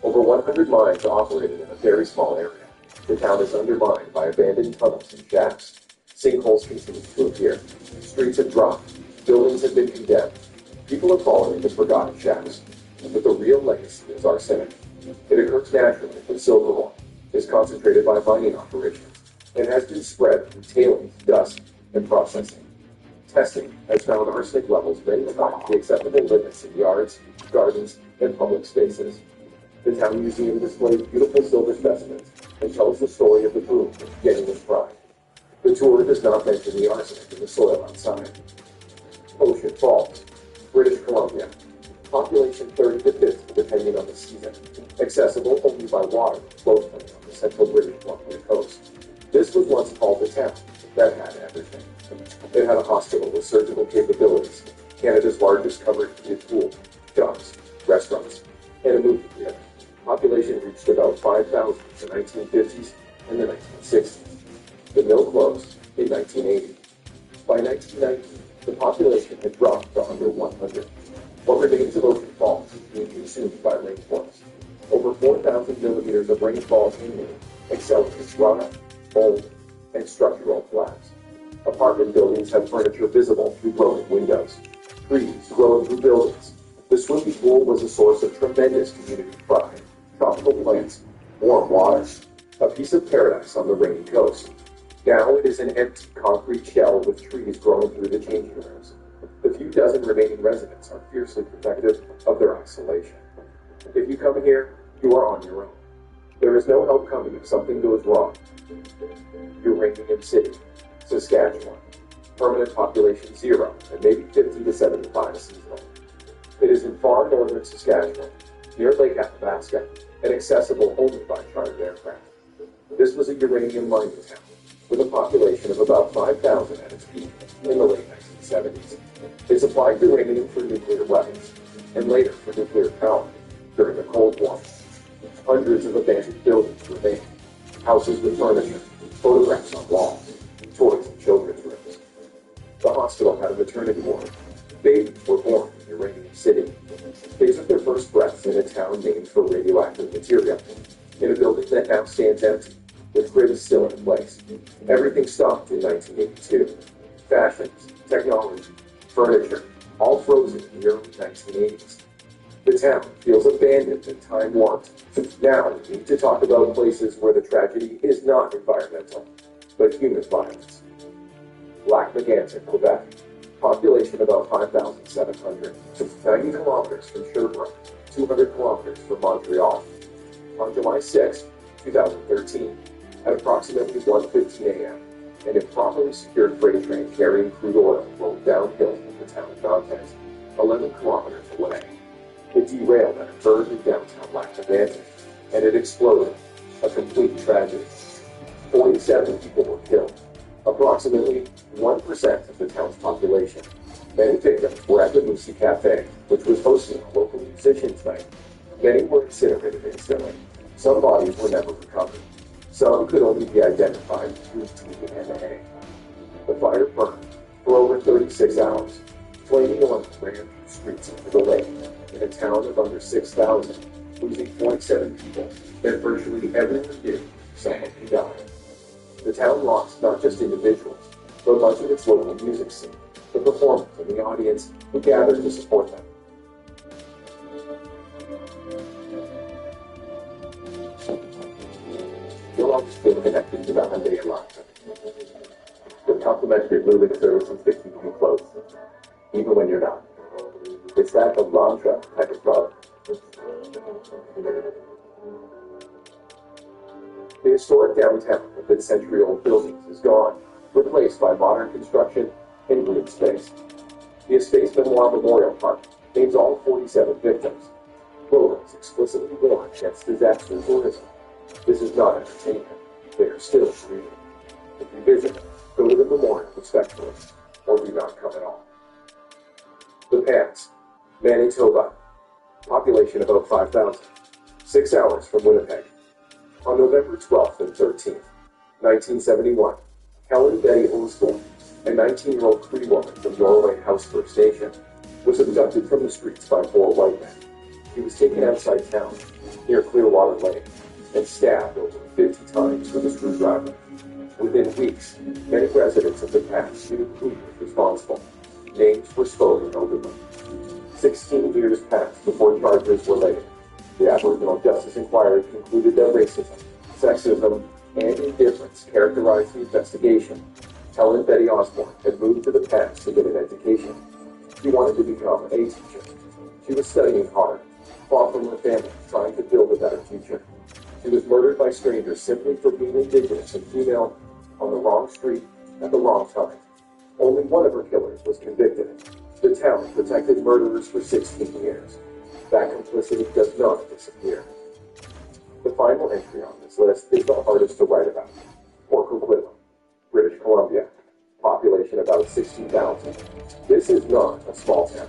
Over 100 mines operated in a very small area. The town is undermined by abandoned tunnels and shafts. Sinkholes continue to appear. Streets have dropped. Buildings have been condemned. People are falling into forgotten shafts. But the real legacy is arsenic. It occurs naturally from silver ore, is concentrated by mining operations, and has been spread through tailings, dust, and processing. Testing has found arsenic levels many times the acceptable limits in yards, gardens, and public spaces. The town museum displays beautiful silver specimens and tells the story of the boom getting its pride. The tour does not mention the arsenic in the soil outside. Ocean Falls, British Columbia. Population 30 to 50 depending on the season. Accessible only by water, floatplane on the central British Columbia coast. This was once called the town that had everything. It had a hospital with surgical capabilities, Canada's largest covered heated pool, shops, restaurants, and a movie theater. Population reached about 5,000 in the 1950s and the 1960s. The mill closed in 1980. By 1990, The population had dropped to under 100. What remains of Ocean Falls is being consumed by rainforests. Over 4,000 millimeters of rainfall annually accelerates runoff, mold, and structural collapse. Apartment buildings have furniture visible through broken windows. Trees growing through buildings. The swimming pool was a source of tremendous community pride. Tropical plants, warm water, a piece of paradise on the rainy coast. Now it is an empty concrete shell with trees growing through the changing rooms. The few dozen remaining residents are fiercely protective of their isolation. If you come here, you are on your own. There is no help coming if something goes wrong. Uranium City, Saskatchewan. Permanent population 0, and maybe 50 to 75 seasonal. It is in far northern Saskatchewan, near Lake Athabasca, and accessible only by chartered aircraft. This was a uranium mining town, with a population of about 5,000 at its peak in the late 1970s. It supplied uranium for nuclear weapons, and later for nuclear power during the Cold War. Hundreds of abandoned buildings remain, houses with furniture, photographs on walls, toys in children's rooms. The hospital had a maternity ward. Babies were born in Uranium City. They took their first breaths in a town named for radioactive material, in a building that now stands empty, with cribs still in place. Everything stopped in 1982. Fashions, technology, furniture, all frozen in the early 1980s. The town feels abandoned and time-warped. Now we need to talk about places where the tragedy is not environmental, but human violence. Lac-Mégantic, Quebec. Population about 5,700. 90 kilometers from Sherbrooke, 200 kilometers from Montreal. On July 6, 2013, at approximately 1:15 a.m., an improperly secured freight train carrying crude oil rolled downhill from the town of Nantes, 11 kilometers away. It derailed at a curve in downtown Lac-Mégantic, and it exploded, a complete tragedy. 47 people were killed, approximately 1% of the town's population. Many victims were at the Moussi Cafe, which was hosting a local musicians' night. Many were incinerated instantly. Some bodies were never recovered. Some could only be identified through DNA. The fire burned for over 36 hours. Flaming oil ran through streets into the lake in a town of under 6,000, losing 47 people, and virtually everyone knew someone who died. The town lost not just individuals, but much of its local music scene, the performers and the audience who gathered to support them. You'll always feel connected to the Hyundai Elantra. With complimentary moving services that keep you close, even when you're not. It's that Elantra type of love. The historic downtown with its century-old buildings is gone, replaced by modern construction and green space. The Estates Memoir Memorial Park names all 47 victims. Clothing explicitly worn against disaster tourism. This is not entertainment. They are still breathing. If you visit, go to the memorial respectfully, or do not come at all. The Pants, Manitoba. Population about 5,000. 6 hours from Winnipeg. On November 12th and 13th, 1971, Helen Betty Osborne, a 19-year-old Cree woman from Norway House First Nation, was abducted from the streets by 4 white men. She was taken outside town, near Clearwater Lake, and stabbed over 50 times with a screwdriver. Within weeks, many residents of the past knew who was responsible. Names were spoken openly. 16 years passed before charges were laid. The Aboriginal Justice Inquiry concluded that racism, sexism, and indifference characterized the investigation. Helen Betty Osborne had moved to the past to get an education. She wanted to become a teacher. She was studying hard, far from her family, trying to build a better future. She was murdered by strangers simply for being Indigenous and female on the wrong street at the wrong time. Only one of her killers was convicted. The town protected murderers for 16 years. That complicity does not disappear. The final entry on this list is the hardest to write about. Port Coquitlam, British Columbia. Population about 60,000. This is not a small town.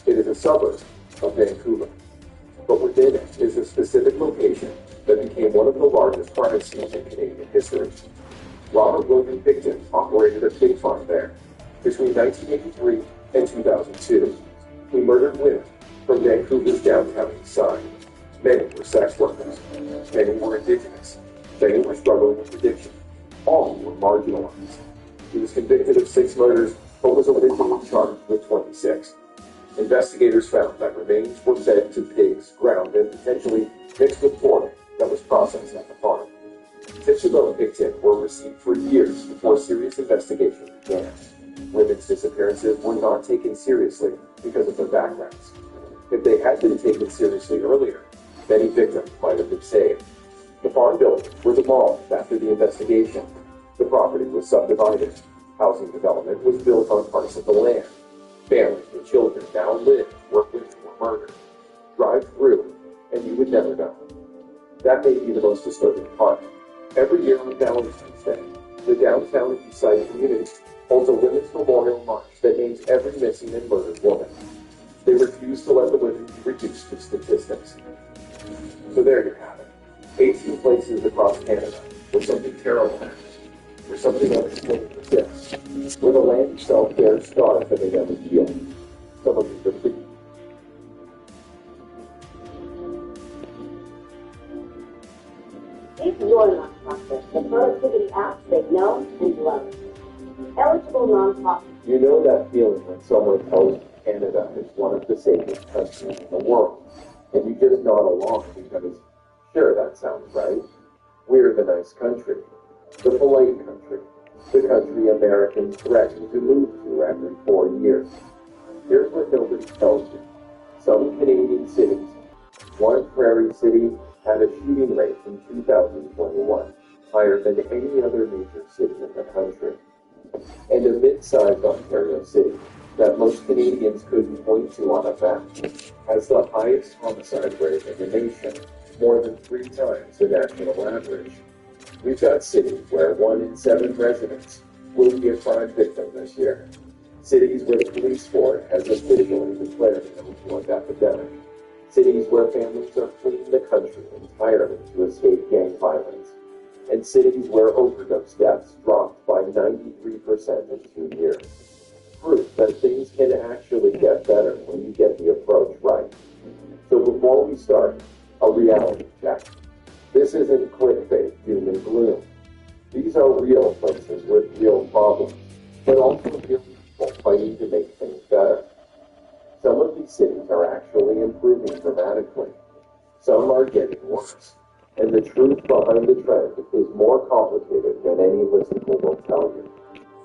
It is a suburb of Vancouver. But within it is a specific location that became one of the largest crime scenes in Canadian history. Robert William Picton operated a pig farm there. Between 1983 and 2002, he murdered women from Vancouver's downtown east side. Many were sex workers. Many were indigenous. Many were struggling with addiction. All were marginalized. He was convicted of 6 murders, but was originally charged with 26. Investigators found that remains were fed to pigs, ground, and potentially mixed with pork that was processed at the farm. Tips about pig tip were received for years before serious investigation began. Women's disappearances were not taken seriously because of their backgrounds. If they had been taken seriously earlier, many victims might have been saved. The farm buildings were demolished after the investigation. The property was subdivided. Housing development was built on parts of the land. Families with children now lived where women were murdered. Drive through, and you would never know. That may be the most disturbing part. Every year on Valentine's Day, the downtown Eastside community holds a women's memorial march that names every missing and murdered woman. They refuse to let the women be reduced to statistics. So there you have it. 18 places across Canada where something terrible happens, where something unexplained persists, where the land itself bears scars that they never heal. Some of these are pretty. If you're a nonprofit, the productivity apps they know and love. Eligible nonprofit. You know that feeling when someone tells you Canada is one of the safest countries in the world, and you just nod along because, sure, that sounds right. We're the nice country, the polite country, the country Americans threaten to move to every 4 years. Here's what nobody tells you. Some Canadian cities, one prairie city, had a shooting rate in 2021 higher than any other major city in the country. And a mid-sized Ontario city that most Canadians couldn't point to on a map has the highest homicide rate in the nation, more than 3 times the national average. We've got cities where 1 in 7 residents will be a crime victim this year. Cities where the police force has officially declared an opioid epidemic. Cities where families are fleeing the country entirely to escape gang violence. And cities where overdose deaths dropped by 93% in 2 years. Proof that things can actually get better when you get the approach right. So before we start, a reality check. This isn't clickbait, doom and gloom. These are real places with real problems, but also real people fighting to make things better. Some of these cities are actually improving dramatically. Some are getting worse. And the truth behind the trend is more complicated than any listicle will tell you.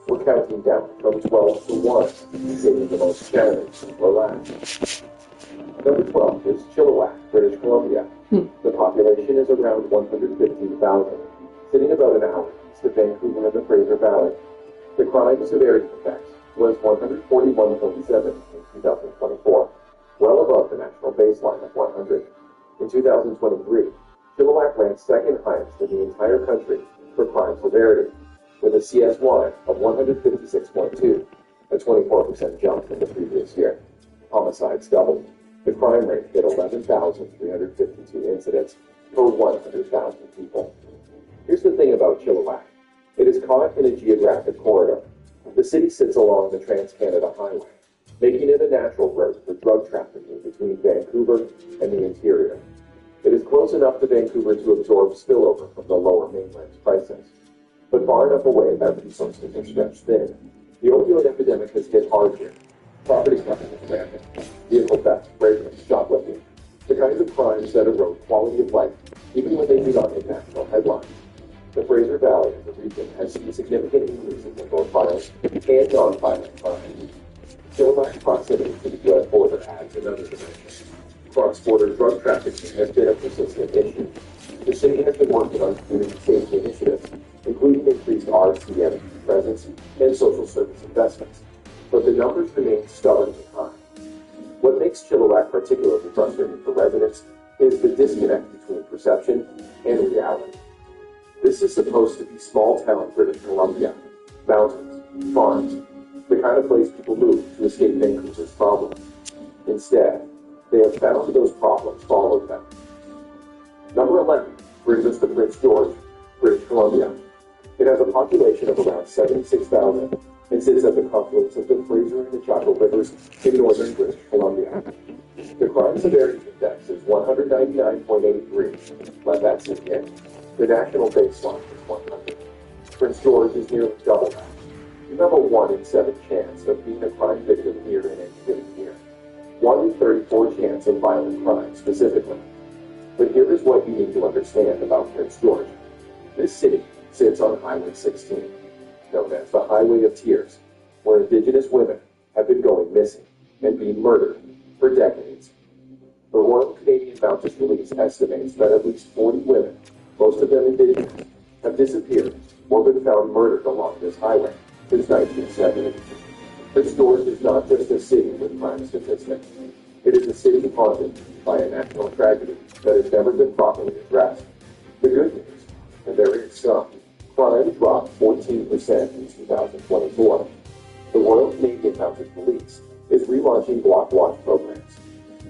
We're counting down from 12 to 1, cities the most challenged and relaxed. Number 12 is Chilliwack, British Columbia. The population is around 115,000, sitting about an hour east of Vancouver in the Fraser Valley. The crime severity index was 141.7 in 2024, well above the national baseline of 100. In 2023, Chilliwack ranked second highest in the entire country for crime severity, with a CS1 of 156.2, a 24% jump from the previous year. Homicides doubled. The crime rate hit 11,352 incidents per 100,000 people. Here's the thing about Chilliwack. It is caught in a geographic corridor. The city sits along the Trans-Canada Highway, making it a natural route for drug trafficking between Vancouver and the interior. It is close enough to Vancouver to absorb spillover from the lower mainland's crisis, but far enough away that resources are stretched thin. The opioid epidemic has hit hard here. Property crime is rampant. Vehicle theft, break-ins, shoplifting, the kinds of crimes that erode quality of life, even when they do not make national headlines. The Fraser Valley as a region has seen significant increases in both violent and non-violent crime. Chilliwack's proximity to the U.S. border adds another dimension. Cross-border drug trafficking has been a persistent issue. The city has been working on community safety initiatives, including increased RCMP presence and social service investments, but the numbers remain stubbornly high. What makes Chilliwack particularly frustrating for residents is the disconnect between perception and reality. This is supposed to be small-town British Columbia, mountains, farms, the kind of place people move to escape Vancouver's problems. Instead, they have found those problems followed them. Number 11 brings us to Prince George, British Columbia. It has a population of around 76,000, and sits at the confluence of the Fraser and the Chaco rivers in northern British Columbia. The crime severity index is 199.83. Let that sink in. The national baseline is 100. Prince George is nearly double that. You have a 1 in 7 chance of being a crime victim here in any given year. 1 in 34 chance of violent crime specifically. But here is what you need to understand about Prince George. This city sits on Highway 16, known as the Highway of Tears, where Indigenous women have been going missing and being murdered for decades. The Royal Canadian Mounted Police estimates that at least 40 women, most of them Indigenous, have disappeared or been found murdered along this highway since 1970. Prince George is not just a city with crime statistics. It is a city haunted by a national tragedy that has never been properly addressed. The good news, and there is some, crime dropped 14% in 2024. The Royal Canadian Mounted Police is relaunching block watch programs.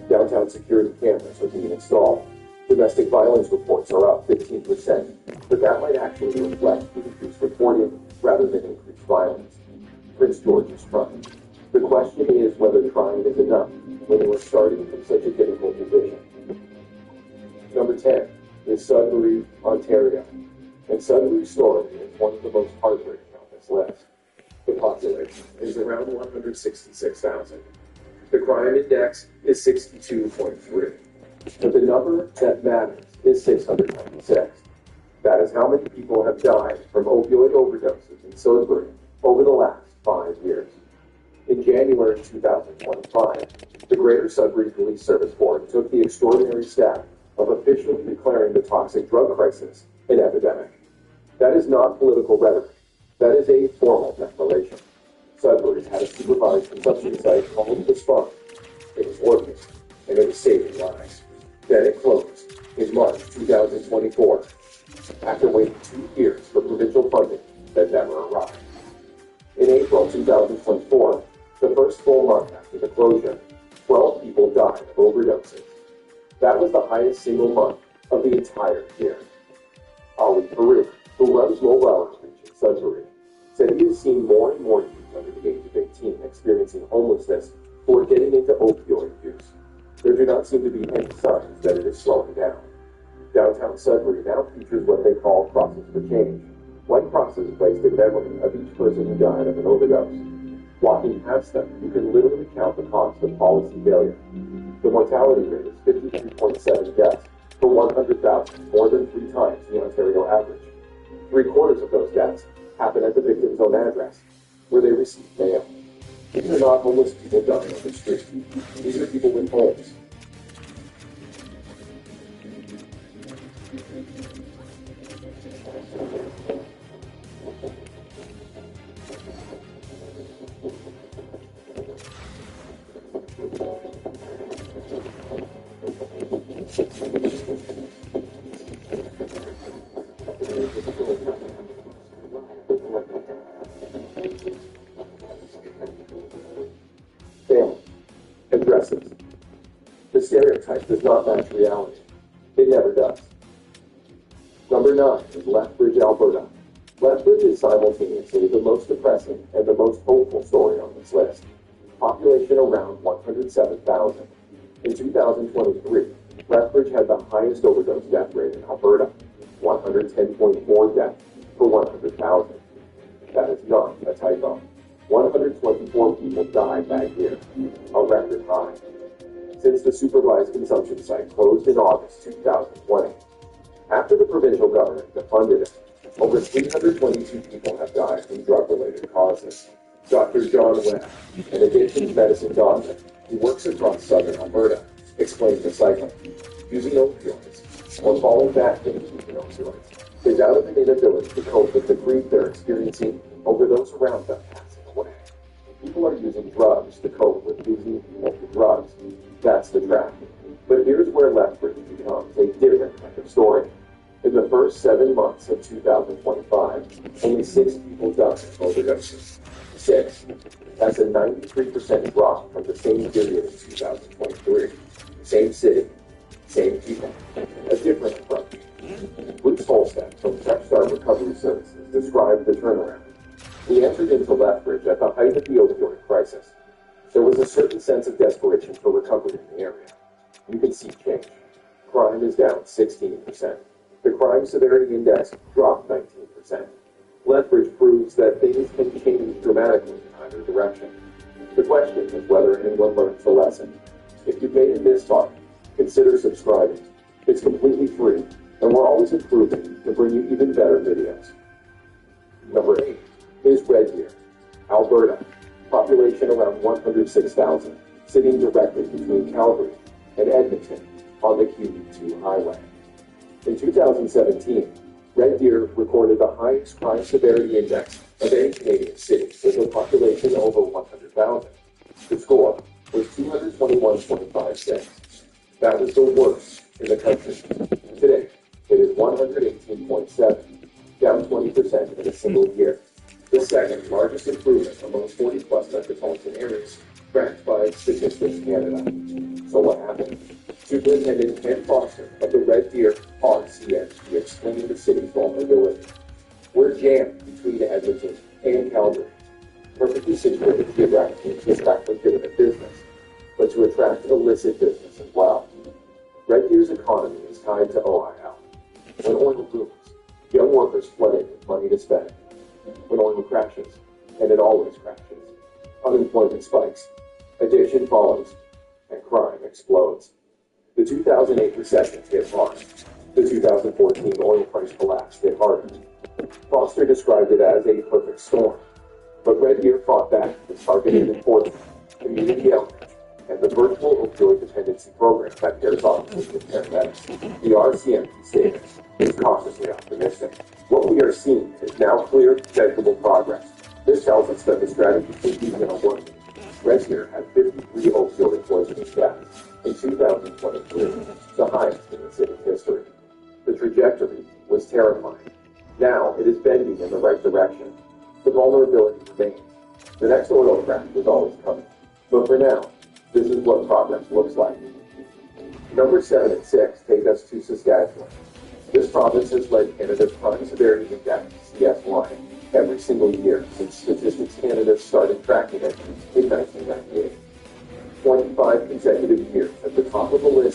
Downtown security cameras are being installed. Domestic violence reports are up 15%, but that might actually reflect increased reporting rather than increased violence. Prince George is trying. The question is whether trying is enough when you are starting from such a difficult position. Number 10 is Sudbury, Ontario. And Sudbury's story is one of the most heartbreaking on this list. The population is around 166,000. The crime index is 62.3. But the number that matters is 696. That is how many people have died from opioid overdoses in Sudbury over the last 5 years. In January 2025, the Greater Sudbury Police Service Board took the extraordinary step of officially declaring the toxic drug crisis an epidemic. That is not political rhetoric. That is a formal declaration. Sudbury had a supervised consumption site called The Spark. It was working, and it was saving lives. Then it closed in March 2024, after waiting 2 years for provincial funding that never arrived. In April 2024, the first full month after the closure, 12 people died of overdoses. That was the highest single month of the entire year. Ali Farouk, who runs mobile outreach in Sudbury, said he has seen more and more youth under the age of 18 experiencing homelessness who are getting into opioid use. There do not seem to be any signs that it is slowing down. Downtown Sudbury now features what they call crosses for change, white crosses placed in memory of each person who died of an overdose. Walking past them, you can literally count the cost of policy failure. The mortality rate is 53.7 deaths per 100,000, more than 3 times the Ontario average. 3/4 of those deaths happen at the victim's own address, where they receive mail. These are not homeless people dying on the street. These are people with homes. Family and dresses. The stereotype does not match reality. It never does. Number 9 is Lethbridge, Alberta. Lethbridge is simultaneously the most depressing and the most hopeful story on this list. Population around 107,000. In 2023, Lethbridge had the highest overdose death rate in Alberta, 110.4 deaths per 100,000. That is not a typo. 124 people died that year, a record high. Since the supervised consumption site closed in August 2020, after the provincial government defunded it, over 322 people have died from drug-related causes. Dr. John Webb, an addictions medicine doctor who works across southern Alberta, explains the cycle. Using opioids or falling back into using opioids is out of an inability to cope with the grief they're experiencing over those around them passing away. People are using drugs to cope with losing people to drugs. That's the trap. But here's where Lethbridge becomes a different kind of story. In the first 7 months of 2025, only 6 people died of overdoses. 6. That's a 93% drop from the same period in 2023. Same city, same people, a different approach. Bruce Holstead from Tech Start Recovery Services described the turnaround. The answer into Lethbridge at the height of the opioid crisis. There was a certain sense of desperation for recovery in the area. You can see change. Crime is down 16%. The crime severity index dropped 19%. Lethbridge proves that things can change dramatically in either direction. The question is whether anyone learns the lesson. If you've made it this far, consider subscribing. It's completely free, and we're always improving to bring you even better videos. Number 8 is Red Deer, Alberta. Population around 106,000, sitting directly between Calgary and Edmonton on the QE2 highway. In 2017, Red Deer recorded the highest crime severity index of any Canadian city with a population over 100,000. The score was 221.56. That was the worst in the country. Today, it is 118.7, down 20% in a single year. The second largest improvement among 40-plus metropolitan areas, tracked by Statistics Canada. So what happened? Superintendent Ken Foster of the Red Deer RCMP explained the city's vulnerability. We're jammed between Edmonton and Calgary, perfectly situated geographically to attract legitimate business, but to attract illicit business as well. Red Deer's economy is tied to OIL. When oil booms, young workers flood in with money to spend. When oil crashes, and it always crashes, unemployment spikes, addiction follows, and crime explodes. The 2008 recession hit hard. The 2014 oil price collapse hit harder. Foster described it as a perfect storm. But Red Deer fought back with targeted enforcement, community outreach, and the virtual opioid dependency program that pairs off with paramedics. The RCMP statement is cautiously optimistic. What we are seeing is now clear, measurable progress. This tells us that the strategy is going to work. Red Deer had 53 opioid poisoning deaths in 2023, the highest in the city's history. The trajectory was terrifying. Now it is bending in the right direction. The vulnerability remains. The next oil crash is always coming. But for now, this is what progress looks like. Number 7 and 6 take us to Saskatchewan. This province has led Canada's crime severity index, CS1, every single year since Statistics Canada started tracking it in 1998. 25 consecutive years at the top of the list